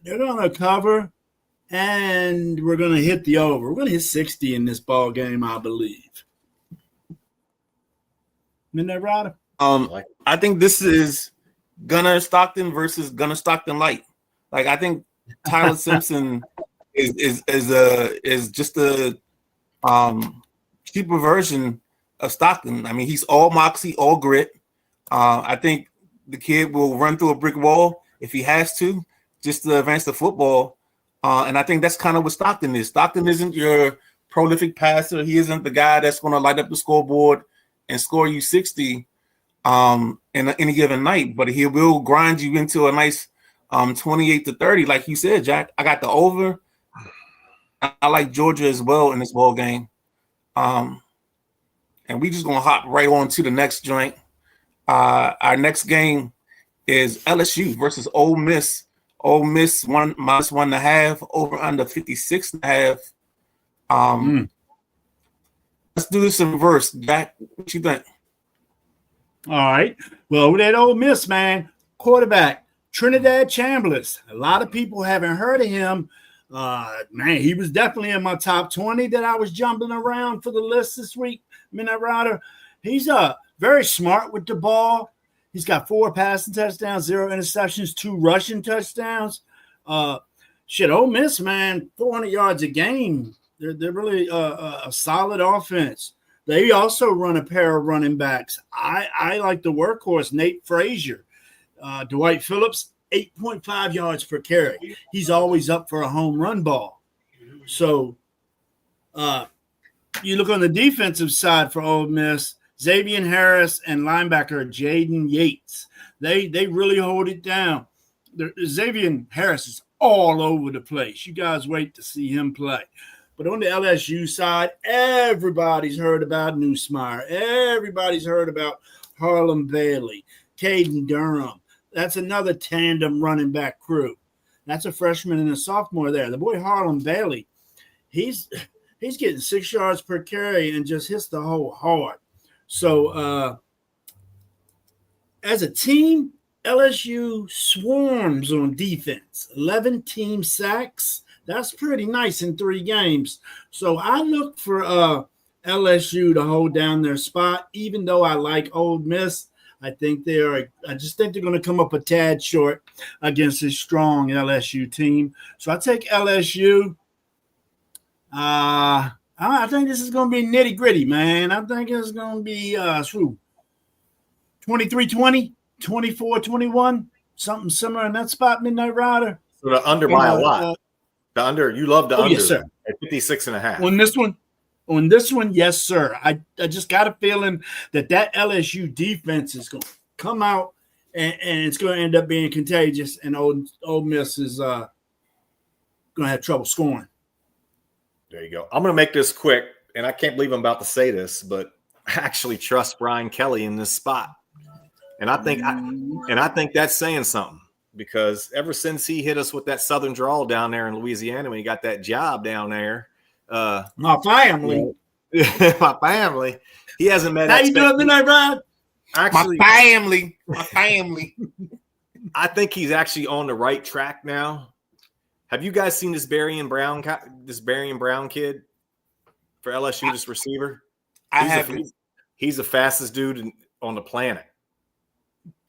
they're gonna cover, and we're gonna hit the over. We're gonna hit 60 in this ball game, I believe. Isn't that right? I think this is Gunnar Stockton versus Gunnar Stockton light. Like, I think Tyler Simpson is just a cheaper version of Stockton. I mean, he's all moxie, all grit. I think the kid will run through a brick wall if he has to, just to advance the football. And I think that's kind of what Stockton is. Stockton isn't your prolific passer. He isn't the guy that's going to light up the scoreboard and score you 60 in any given night, but he will grind you into a nice 28-30, like you said, Jack. I got the over. I like Georgia as well in this ball game. And we just gonna hop right on to the next joint. Our next game is LSU versus Ole Miss. Ole Miss -1.5, over under 56.5. Let's do this in reverse, Jack. What you think? All right. Well, with that Ole Miss, man, quarterback Trinidad Chambliss. A lot of people haven't heard of him. Man, he was definitely in my top 20 that I was jumping around for the list this week. Midnight Rider. He's very smart with the ball. He's got 4 passing touchdowns, 0 interceptions, 2 rushing touchdowns. Ole Miss, man, 400 yards a game. They're really a solid offense. They also run a pair of running backs. I like the workhorse, Nate Frazier. Dwight Phillips, 8.5 yards per carry. He's always up for a home run ball. So you look on the defensive side for Ole Miss, Xavier Harris and linebacker Jaden Yates. They really hold it down. Xavier Harris is all over the place. You guys wait to see him play. But on the LSU side, everybody's heard about Newsmeyer. Everybody's heard about Harlem Bailey, Caden Durham. That's another tandem running back crew. That's a freshman and a sophomore there. The boy Harlem Bailey, he's getting 6 yards per carry and just hits the hole hard. So as a team, LSU swarms on defense. 11 team sacks. That's pretty nice in 3 games. So I look for LSU to hold down their spot, even though I like Ole Miss. I just think they're going to come up a tad short against this strong LSU team. So I take LSU. I think this is going to be nitty gritty, man. I think it's going to be 23-20, 24-21, something similar in that spot, Midnight Rider. So the under by a lot. The under, you love the under. Yes, sir. At 56.5. On this one, yes, sir. I just got a feeling that LSU defense is going to come out and it's going to end up being contagious, and Ole Miss is going to have trouble scoring. There you go. I'm going to make this quick, and I can't believe I'm about to say this, but I actually trust Brian Kelly in this spot, and I think that's saying something. Because ever since he hit us with that southern drawl down there in Louisiana when he got that job down there, my family, he hasn't met. How you doing tonight, Brian? Actually, my family. I think he's actually on the right track now. Have you guys seen this Barian Brown kid for LSU? This receiver, he's the fastest dude on the planet.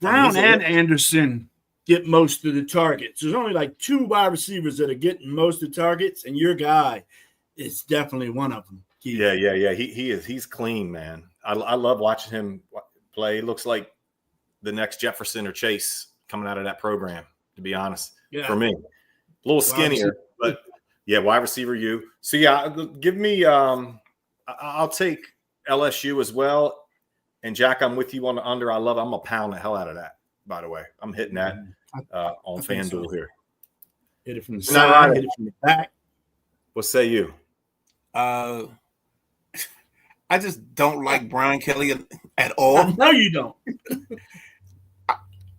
Brown and Anderson get most of the targets. There's only like 2 wide receivers that are getting most of the targets, and your guy is definitely one of them. Yeah. He is. He's clean, man. I love watching him play. He looks like the next Jefferson or Chase coming out of that program, to be honest. Yeah. For me. A little skinnier, but yeah, wide receiver you. So yeah, give me I'll take LSU as well. And Jack, I'm with you on the under. I'm gonna pound the hell out of that, by the way. I'm hitting that on FanDuel here. Hit it from the side, hit it from the back. What say you? I I just don't like Brian Kelly at I all. know you don't.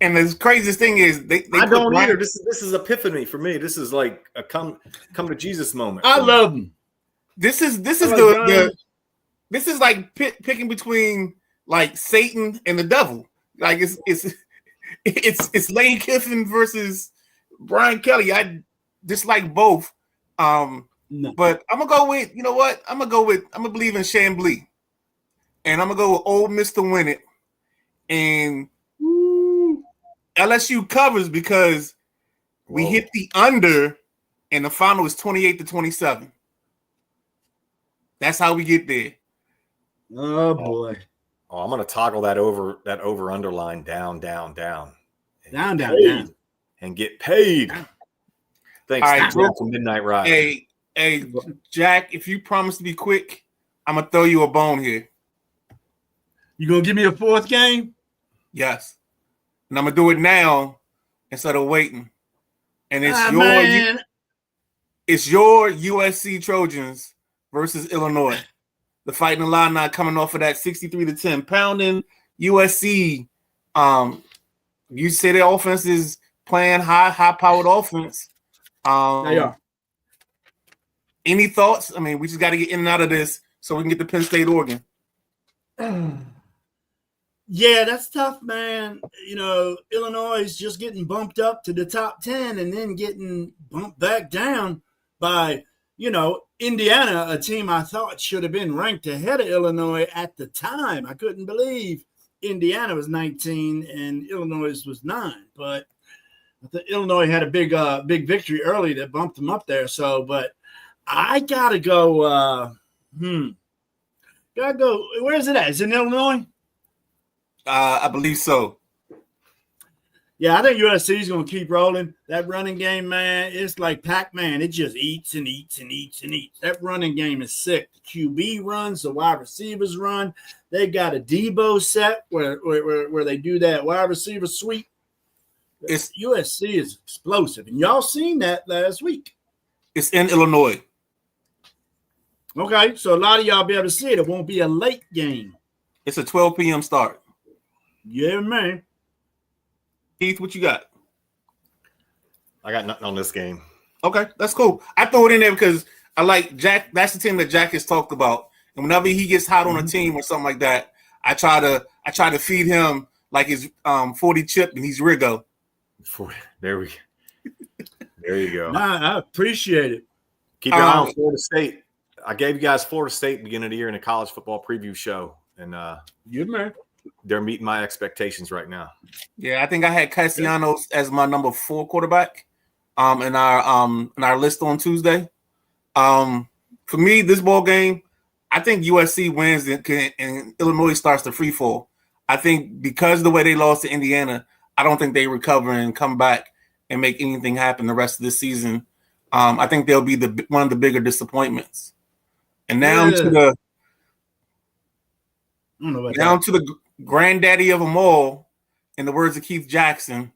And the craziest thing is they I put don't Brian, either. This is epiphany for me. This is like a come to Jesus moment. I love him. This is I like Brian. this is like picking between like Satan and the devil. Like it's Lane Kiffin versus Brian Kelly. I dislike both. No. But I'm gonna go with, you know what? I'm gonna believe in Chambly. And I'm gonna go with old Mr. Win It. And LSU covers because we hit the under and the final is 28-27. That's how we get there. Oh boy. Oh, I'm gonna toggle that over underline down. Down. And get paid. Thanks, All right, to Midnight Ride. Hey, Jack, if you promise to be quick, I'm gonna throw you a bone here. You gonna give me a fourth game? Yes. And I'm gonna do it now instead of waiting. And it's your USC Trojans versus Illinois. The Fighting Illini coming off of that 63-10 pounding. USC, you say their offense is playing high-powered offense. They are. Any thoughts? I mean, we just got to get in and out of this so we can get to Penn State, Oregon. Yeah, that's tough, man. You know, Illinois is just getting bumped up to the top 10 and then getting bumped back down by, you know, Indiana, a team I thought should have been ranked ahead of Illinois at the time. I couldn't believe Indiana was 19 and Illinois was 9. But I think Illinois had a big victory early that bumped them up there. So, but I got to go. Got to go. Where is it at? Is it in Illinois? I believe so. Yeah, I think USC is going to keep rolling. That running game, man, it's like Pac-Man. It just eats and eats and eats and eats. That running game is sick. The QB runs, the wide receivers run. They got a Debo set where they do that wide receiver sweep. USC is explosive, and y'all seen that last week. It's in Illinois. Okay, so a lot of y'all be able to see it. It won't be a late game. It's a 12 p.m. start. Yeah, man. Keith, what you got? I got nothing on this game. Okay, that's cool. I throw it in there because I like Jack. That's the team that Jack has talked about. And whenever he gets hot on a team or something like that, I try to feed him like his 40 chip and he's Rigo. There you go. Nah, I appreciate it. Keep your eye on Florida State. I gave you guys Florida State beginning of the year in a college football preview show, and man. They're meeting my expectations right now. Yeah, I think I had Castellanos as my number 4 quarterback in our list on Tuesday. For me, this ball game, I think USC wins and Illinois starts to free fall. I think because of the way they lost to Indiana, I don't think they recover and come back and make anything happen the rest of this season. I think they'll be one of the bigger disappointments. And now to the granddaddy of them all, in the words of Keith Jackson,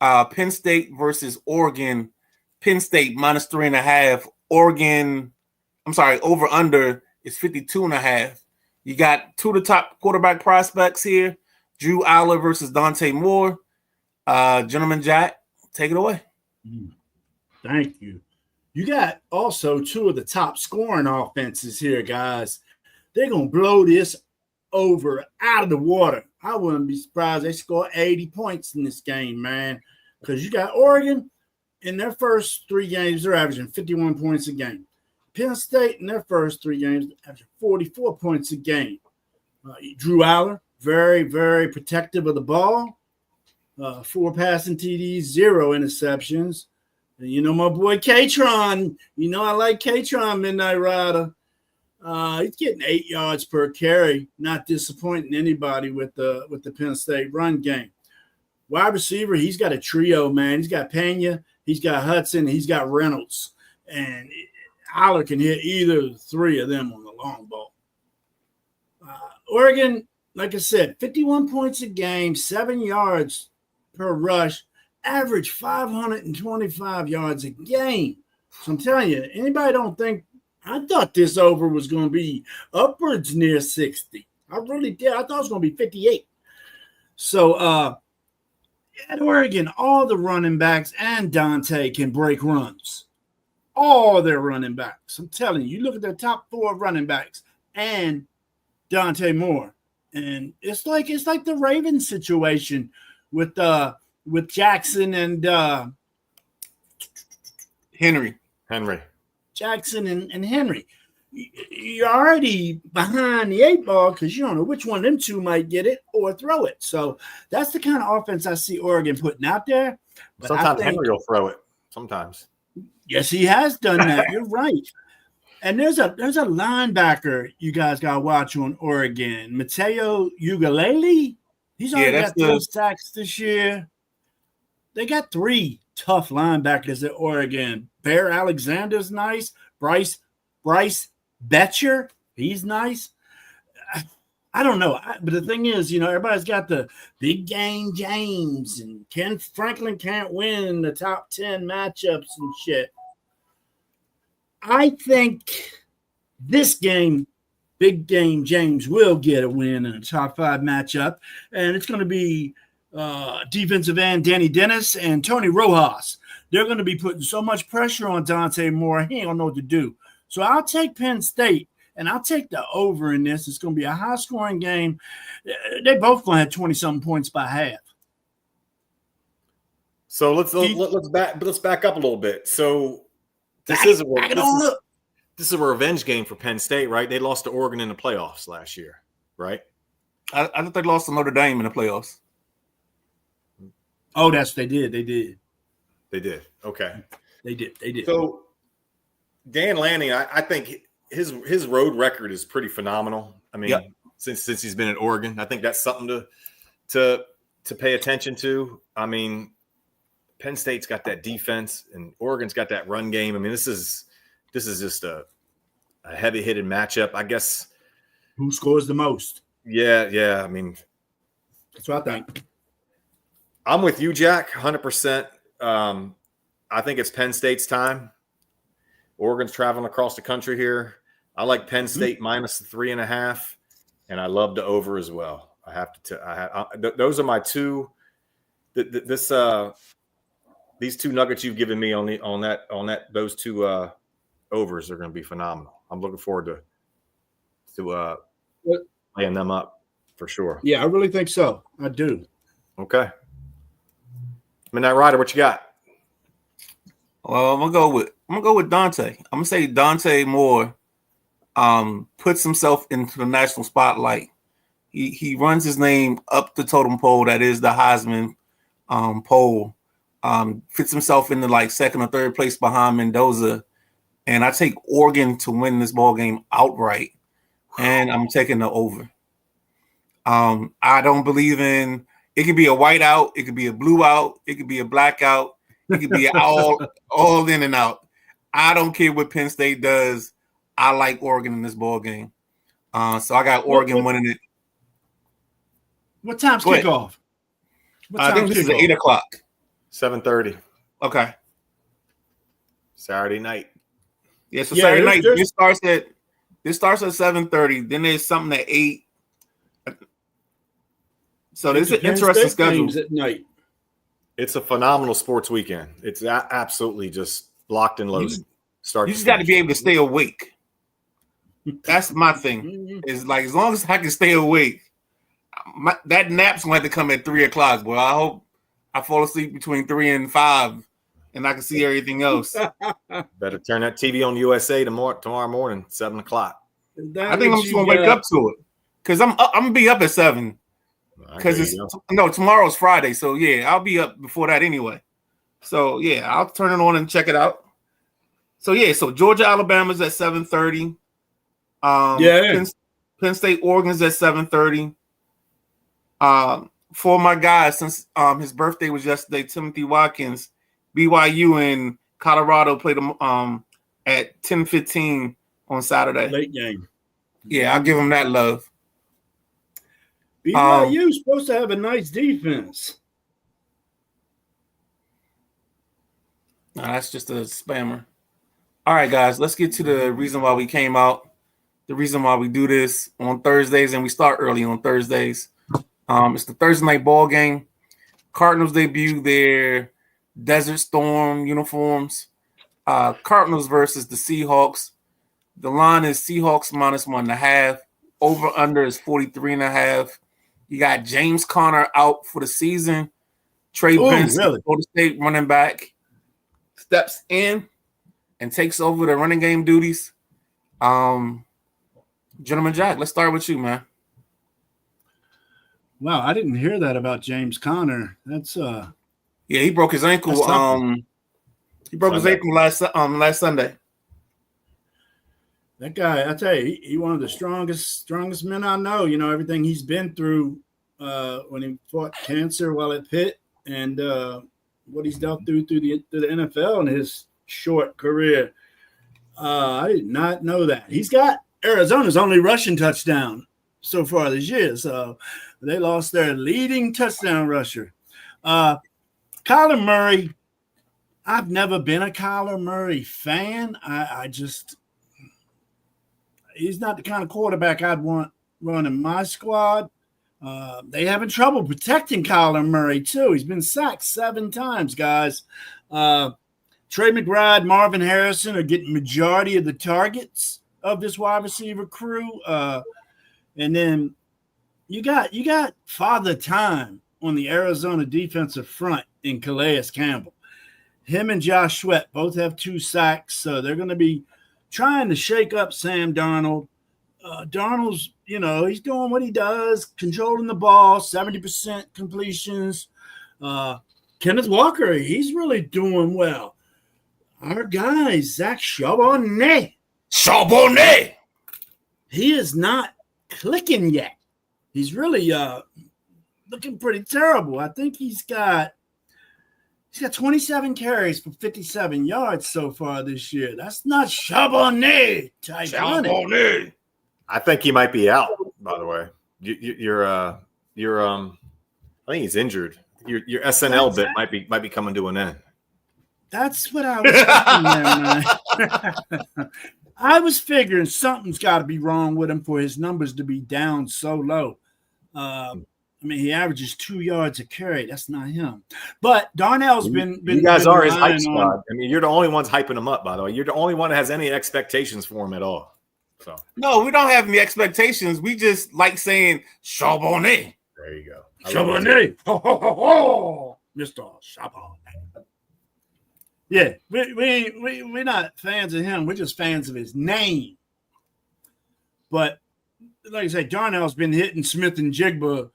Penn State versus Oregon. Penn State minus 3.5. Oregon, over under is 52.5. You got 2 of the top quarterback prospects here. Drew Aller versus Dante Moore. Gentleman Jack, take it away. Thank you. You got also 2 of the top scoring offenses here, guys. They're going to blow this over out of the water. I wouldn't be surprised they score 80 points in this game, man, because you got Oregon in their first 3 games, they're averaging 51 points a game. Penn State in their first 3 games, averaging 44 points a game. Drew Aller, very, very protective of the ball. 4 passing TDs, 0 interceptions. And you know my boy K-Tron. You know I like K-Tron, Midnight Rider. He's getting 8 yards per carry, not disappointing anybody with the Penn State run game. Wide receiver, he's got a trio, man. He's got Pena, he's got Hudson, he's got Reynolds. And Aller can hit either 3 of them on the long ball. Oregon, like I said, 51 points a game, 7 yards per rush, average 525 yards a game. So I'm telling you, anybody don't think I thought this over was going to be upwards near 60. I really did. I thought it was going to be 58. So at Oregon, all the running backs and Dante can break runs. All their running backs. I'm telling you, you look at their top 4 running backs and Dante Moore. And it's like the Ravens situation with Jackson and Henry. Jackson and Henry. You're already behind the 8 ball because you don't know which one of them two might get it or throw it. So that's the kind of offense I see Oregon putting out there. But sometimes Henry will throw it. Sometimes. Yes, he has done that. You're right. And there's a linebacker you guys got to watch on Oregon. Mateo Ugalele. He's already got 3 sacks this year. They got 3 tough linebackers at Oregon. Bear Alexander's nice. Bryce Betcher, he's nice. I don't know. But the thing is, everybody's got the big game James and Ken Franklin can't win in the top 10 matchups and shit. I think this game, big game James will get a win in a top 5 matchup. And it's going to be defensive end Danny Dennis and Tony Rojas. They're going to be putting so much pressure on Dante Moore, he ain't going to know what to do. So I'll take Penn State, and I'll take the over in this. It's going to be a high-scoring game. They both going to have 20-something points by half. So let's back up a little bit. So this is a revenge game for Penn State, right? They lost to Oregon in the playoffs last year, right? I thought they lost to Notre Dame in the playoffs. Oh, they did. They did. Okay. They did. So Dan Lanning, I think his road record is pretty phenomenal. I mean, since he's been at Oregon, I think that's something to pay attention to. I mean, Penn State's got that defense, and Oregon's got that run game. I mean, this is just a heavy-hitted matchup, I guess. Who scores the most? Yeah. I mean, that's what I think. I'm with you, Jack, 100%. I think it's Penn State's time. Oregon's traveling across the country here. I like Penn State minus the 3.5, and I love the over as well. I have to. Those are my two. These 2 nuggets you've given me on that those 2 overs are going to be phenomenal. I'm looking forward to playing them up for sure. Yeah, I really think so. I do. Okay. Midnight Rider, what you got? Well, I'm gonna go with Dante. I'm gonna say Dante Moore puts himself into the national spotlight. He runs his name up the totem pole that is the Heisman pole. Fits himself into like 2nd or 3rd place behind Mendoza, and I take Oregon to win this ball game outright, and I'm taking the over. I don't believe in it. Could be a whiteout, it could be a blue out, it could be a blackout. It could be all in and out. I don't care what Penn State does. I like Oregon in this ball game. So I got Oregon winning it. What time's kickoff? I think this is 8 o'clock. 7:30. Okay. Saturday night. Yeah, so Saturday night. This starts at 7:30. Then there's something at 8. So this is an interesting schedule at night. It's a phenomenal sports weekend. It's absolutely just locked and loaded. You just got to be able to stay awake. That's my thing. Is like as long as I can stay awake, that nap's going to have to come at 3 o'clock. Boy, I hope I fall asleep between 3 and 5, and I can see everything else. Better turn that TV on USA tomorrow morning, 7 o'clock. I think I'm just going to wake up to it because I'm going to be up at 7. Because tomorrow's Friday, so yeah, I'll be up before that anyway. So yeah, I'll turn it on and check it out. So yeah, so Georgia, Alabama's at 7:30. Penn State, Oregon's at 7:30. For my guy, since his birthday was yesterday, Timothy Watkins, BYU and Colorado played them at 10:15 on Saturday. Late game. Yeah, I'll give him that love. BYU's supposed to have a nice defense. No, that's just a spammer. All right, guys, let's get to the reason why we came out. The reason why we do this on Thursdays, and we start early on Thursdays. It's the Thursday night ball game. Cardinals debut their Desert Storm uniforms. Cardinals versus the Seahawks. The line is Seahawks -1.5. Over under is 43.5. You got James Conner out for the season. Trey Benson, Florida State running back, steps in and takes over the running game duties. Gentleman Jack, let's start with you, man. Wow, I didn't hear that about James Conner. That's yeah, he broke his ankle. He broke his ankle last Sunday. That guy, I tell you, he one of the strongest men I know. You know, everything he's been through when he fought cancer while at Pitt, and what he's dealt through the NFL in his short career. I did not know that. He's got Arizona's only rushing touchdown so far this year. So they lost their leading touchdown rusher. Kyler Murray, I've never been a Kyler Murray fan. He's not the kind of quarterback I'd want running my squad. They having trouble protecting Kyler Murray, too. He's been sacked 7 times, guys. Trey McBride, Marvin Harrison are getting majority of the targets of this wide receiver crew. And then you got Father Time on the Arizona defensive front in Calais Campbell. Him and Josh Sweat both have 2 sacks, so they're going to be trying to shake up Sam Darnold. Darnold's, he's doing what he does, controlling the ball, 70% completions. Kenneth Walker, he's really doing well. Our guy, Zach Charbonnet. He is not clicking yet. He's really looking pretty terrible. I think he's got 27 carries for 57 yards so far this year. That's not Charbonnet. Charbonnet. I think he might be out, by the way. I think he's injured. Your SNL bit might be coming to an end. That's what I was thinking, man. I was figuring something's got to be wrong with him for his numbers to be down so low. He averages 2 yards a carry. That's not him. But Darnell's been. You guys are his hype squad. You're the only ones hyping him up, by the way. You're the only one that has any expectations for him at all. So no, we don't have any expectations. We just like saying Charbonnet. There you go. Charbonnet. Mr. Charbonnet. Yeah, we're not fans of him. We're just fans of his name. But like I say, Darnell's been hitting Smith and Jigba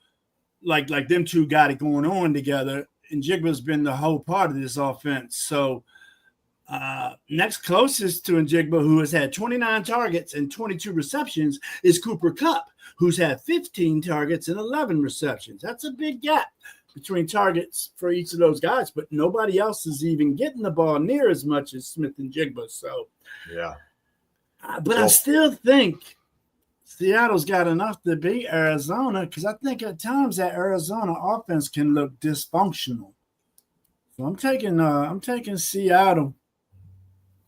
like them two got it going on together, and Jigba's been the whole part of this offense. So next closest to Njigba, who has had 29 targets and 22 receptions, is Cooper Kupp, who's had 15 targets and 11 receptions. That's a big gap between targets for each of those guys, but nobody else is even getting the ball near as much as Smith and Jigba. So, yeah. But I still think Seattle's got enough to beat Arizona, because I think at times that Arizona offense can look dysfunctional. So I'm taking Seattle,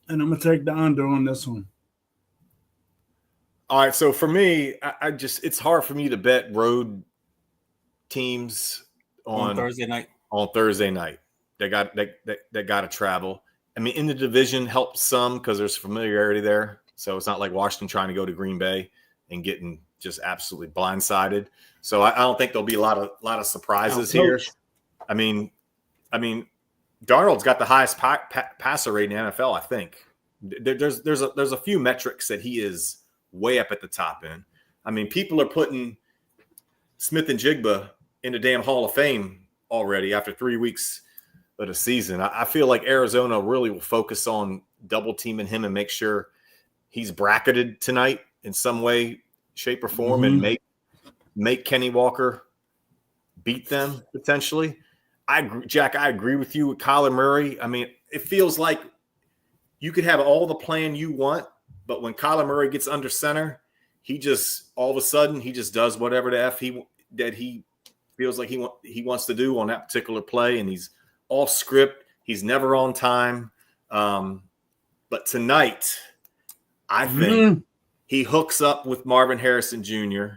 and I'm gonna take the under on this one. All right, so for me, it's hard for me to bet road teams on Thursday night. On Thursday night, they got to travel. In the division helps some because there's familiarity there. So it's not like Washington trying to go to Green Bay and getting just absolutely blindsided. So I don't think there'll be a lot of surprises here. Darnold's got the highest passer rate in the NFL. I think there's a few metrics that he is way up at the top in. People are putting Smith and Jigba in the damn Hall of Fame already after 3 weeks of the season. I feel like Arizona really will focus on double teaming him and make sure he's bracketed tonight in some way, shape, or form, and make Kenny Walker beat them potentially. Jack, I agree with you with Kyler Murray. It feels like you could have all the plan you want, but when Kyler Murray gets under center, he just all of a sudden he just does whatever the F he feels like he wants to do on that particular play, and he's off script. He's never on time. But tonight, I think he hooks up with Marvin Harrison Jr.,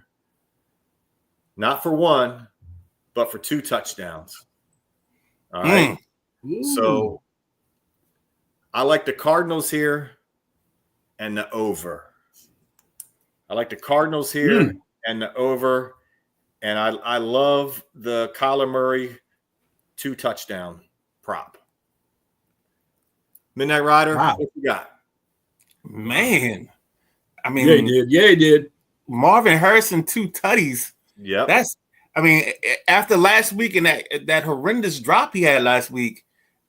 not for one, but for 2 touchdowns. All right. So I like the Cardinals here and the over. I like the Cardinals here and the over. And I love the Kyler Murray 2 touchdown prop. Midnight Rider, what you got? Man, I mean, yeah, he did. Marvin Harrison 2 tutties. Yep. After last week and that horrendous drop he had last week,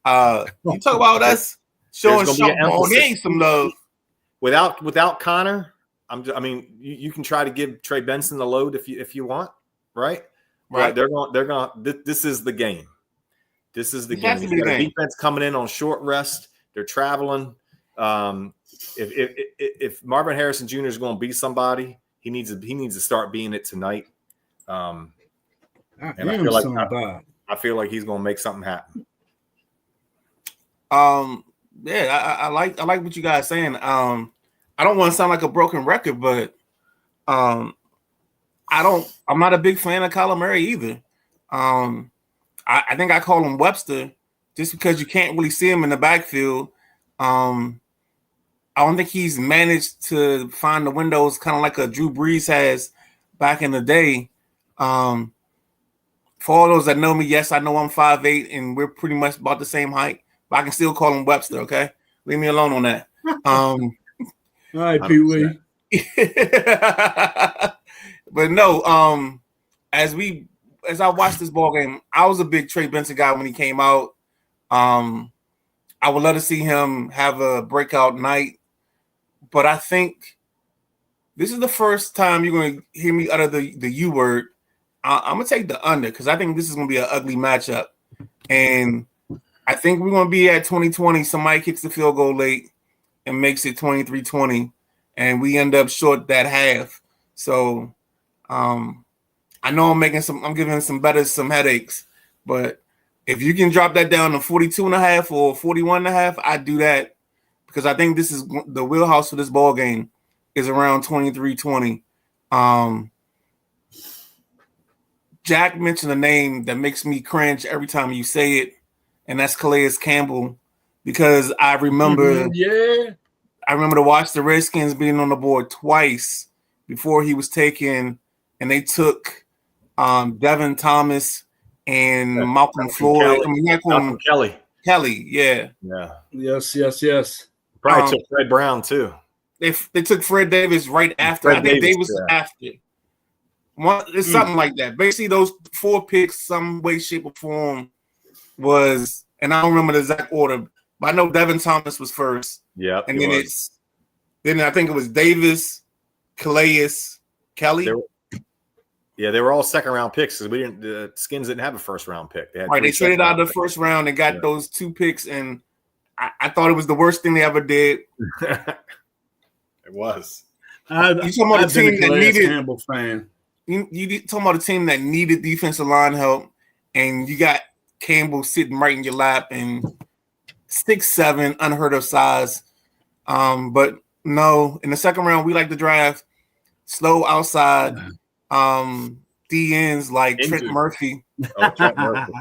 you talk about us showing some love. Without Connor, you can try to give Trey Benson the load if you want, right? Right. They're going. This is the game. This is the game. The defense coming in on short rest. They're traveling. If Marvin Harrison Jr. is going to be somebody, he needs to start being it tonight. And I feel like he's going to make something happen. I like what you guys saying. I don't want to sound like a broken record, but I'm not a big fan of Kyler Murray either. I think I call him Webster just because you can't really see him in the backfield. I don't think he's managed to find the windows kind of like a Drew Brees has back in the day. For all those that know me, yes, I know I'm 5'8", and we're pretty much about the same height, but I can still call him Webster, okay? Leave me alone on that. All right, Pee-wee. But no, as I watched this ball game, I was a big Trey Benson guy when he came out. I would love to see him have a breakout night, but I think this is the first time you're going to hear me utter the U word. I'm going to take the under because I think this is going to be an ugly matchup. And I think we're going to be at 20-20. Somebody kicks the field goal late and makes it 23-20, and we end up short that half. So I know I'm giving some headaches, but if you can drop that down to 42.5 or 41.5, I'd do that because I think this is the wheelhouse for this ball game is around 23-20. Jack mentioned a name that makes me cringe every time you say it, and that's Calais Campbell, because I remember to watch the Redskins being on the board twice before he was taken, and they took Devin Thomas and Malcolm Floyd. Malcolm Kelly. Kelly, yeah. Yes. Probably took Fred Brown too. They took Fred Davis right after. I think Davis was after. It's something like that. Basically, those 4 picks, some way, shape, or form, was, and I don't remember the exact order, but I know Devin Thomas was first. Yeah, and then I think it was Davis, Calais, Kelly. They were all second-round picks because the Skins didn't have a first-round pick. They traded out of the first round and got those 2 picks, and I thought it was the worst thing they ever did. It was. You talking about a team that needed Campbell fan. You talking about a team that needed defensive line help, and you got Campbell sitting right in your lap and 6'7", unheard of size. But no, in the second round, we like to draft slow outside DNs like Trent Murphy. Oh, Trent Murphy.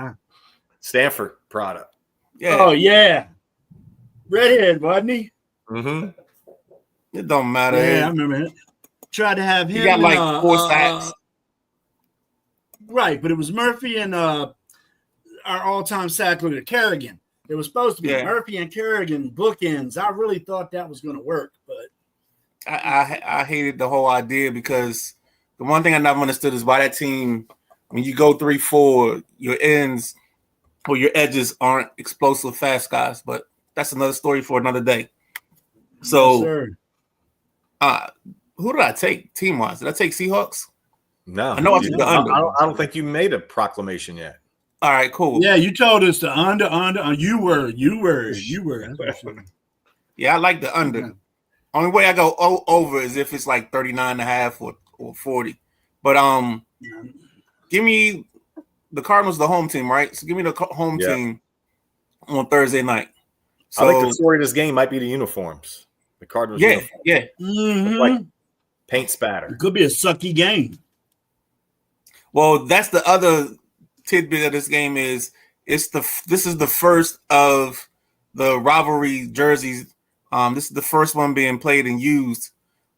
Stanford product. Yeah. Oh, yeah. Redhead, wasn't he? Mm-hmm. It don't matter. Yeah, I remember him. Tried to have him. He got like 4 sacks. Right, but it was Murphy and our all-time sack leader, Kerrigan. It was supposed to be Murphy and Kerrigan bookends. I really thought that was going to work, but I hated the whole idea because the one thing I never understood is why that team, when you go 3-4, your ends or your edges aren't explosive fast guys. But that's another story for another day. So, who did I take team-wise? Did I take Seahawks? No. I know I took the under. I don't think you made a proclamation yet. All right, cool. Yeah, you told us the under. You were. Yeah, I like the under. Yeah. Only way I go over is if it's like 39.5 or 40. But give me the Cardinals, the home team, right? So give me the home team on Thursday night. So I think the story of this game might be the uniforms. The Cardinals. Yeah. Mm-hmm. Like paint spatter. It could be a sucky game. Well, that's the other tidbit of this game is this is the first of the rivalry jerseys. This is the first one being played and used.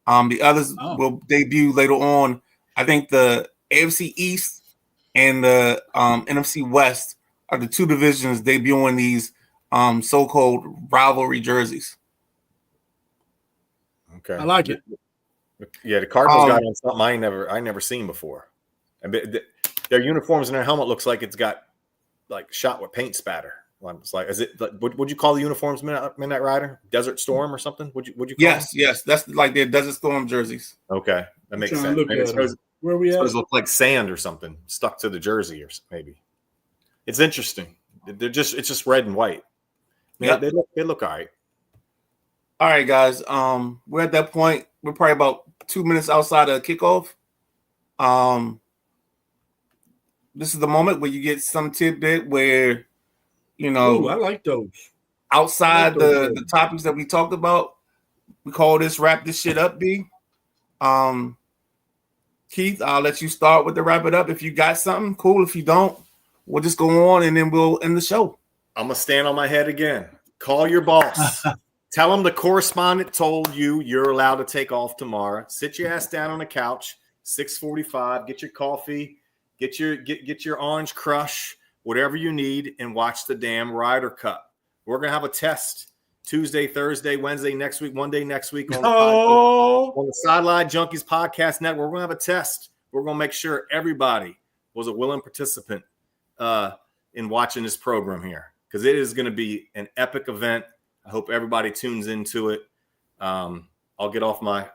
The others will debut later on. I think the AFC East and the NFC West are the two divisions debuting these so-called rivalry jerseys. Okay, I like it. Yeah, the Cardinals got on something I never seen before. Their uniforms and their helmet looks like it's got like shot with paint spatter. It's like, is it? Would you call the uniforms Midnight Rider? Desert Storm or something? Would you call Yes, them? yes, that's like their Desert Storm jerseys. Okay, that makes sense. Maybe it's where we at? Supposed to look like sand or something stuck to the jersey, or maybe. It's interesting. It's just red and white. Yeah, they look all right. All right, guys. We're at that point. We're probably about 2 minutes outside of kickoff. This is the moment where you get some tidbit where, you know, Ooh, I like those. Outside the topics that we talked about. We call this wrap this shit up, B. Keith, I'll let you start with the wrap it up. If you got something, cool. If you don't, we'll just go on and then we'll end the show. I'm gonna stand on my head again. Call your boss. Tell him the correspondent told you you're allowed to take off tomorrow. Sit your ass down on the couch, 6:45, get your coffee, get your orange crush, whatever you need, and watch the damn Ryder Cup. We're gonna have a test Tuesday, Thursday, Wednesday next week, one day next week on the Sideline Junkies Podcast Network. We're gonna have a test. We're gonna make sure everybody was a willing participant in watching this program here, because it is gonna be an epic event. I hope everybody tunes into it. I'll get off my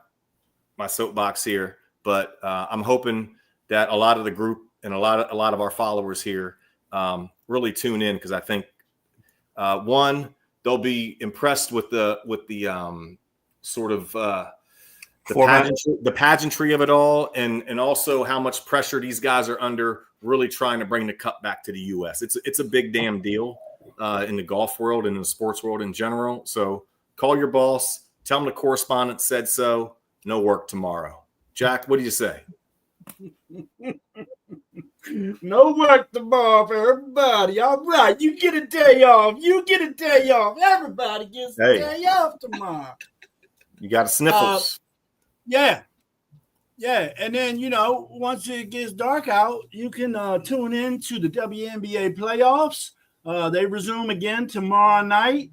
soapbox here, but I'm hoping that a lot of the group and a lot of our followers here really tune in, because I think one, they'll be impressed with the sort of the pageantry of it all, and also how much pressure these guys are under, really trying to bring the cup back to the U.S. It's a big damn deal in the golf world and in the sports world in general. So call your boss, tell them the correspondent said so. No work tomorrow. Jack, what do you say? No work tomorrow for everybody. All right, you get a day off. Everybody gets a day off tomorrow. You got to sniffles. Yeah. And then, once it gets dark out, you can tune in to the WNBA playoffs. They resume again tomorrow night.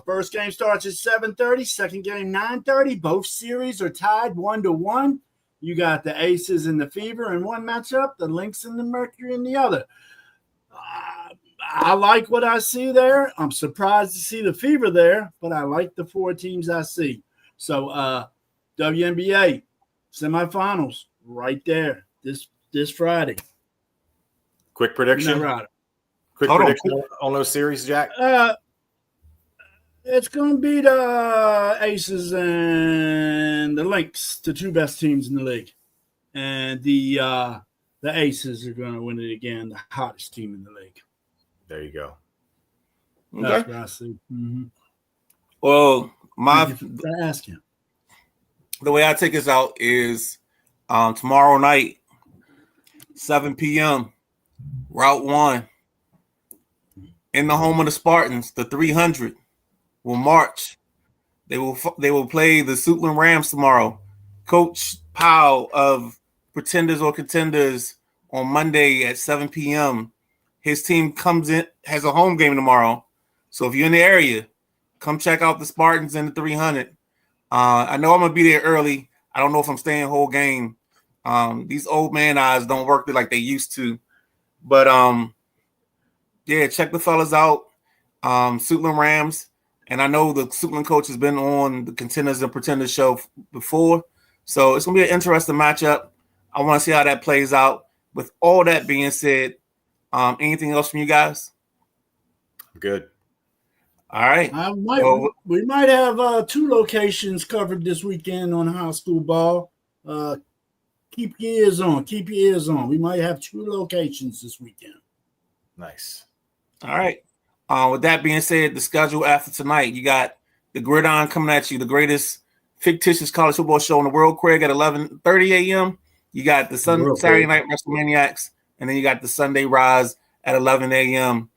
First game starts at 7:30. Second game 9:30. Both series are tied 1-1. You got the Aces and the Fever in one matchup, the Lynx and the Mercury in the other. I like what I see there. I'm surprised to see the Fever there, but I like the four teams I see. So WNBA semifinals right there this Friday. Quick prediction. Quick prediction on those series, Jack. It's going to be the Aces and the Lynx, the two best teams in the league. And the Aces are going to win it again, the hottest team in the league. There you go. That's what I see. Mm-hmm. Well, the way I take this out is tomorrow night, 7 p.m., Route 1, in the home of the Spartans, the 300 will march. They will play the Suitland Rams tomorrow. Coach Powell of Pretenders or Contenders on Monday at 7 p.m. His team comes in, has a home game tomorrow. So if you're in the area, come check out the Spartans and the 300. I know I'm going to be there early. I don't know if I'm staying whole game. These old man eyes don't work like they used to. But, check the fellas out. Suitland Rams. And I know the Suitland coach has been on the Contenders and Pretenders show before. So it's going to be an interesting matchup. I want to see how that plays out. With all that being said, anything else from you guys? Good. All right. We might have two locations covered this weekend on high school ball. Keep your ears on. We might have two locations this weekend. Nice. All right. With that being said, the schedule after tonight, you got the Gridiron coming at you, the greatest fictitious college football show in the world, Craig, at 11:30 a.m. You got the Saturday Night WrestleManiacs, and then you got the Sunday Rise at 11 a.m.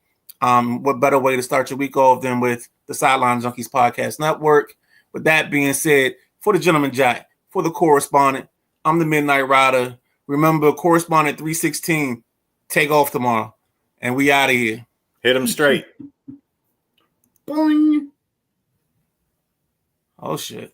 What better way to start your week off than with the Sideline Junkies Podcast Network? With that being said, for the Gentleman Jack, for the Correspondent, I'm the Midnight Rider. Remember, Correspondent 316, take off tomorrow, and we out of here. Hit him straight. Boing. Oh, shit.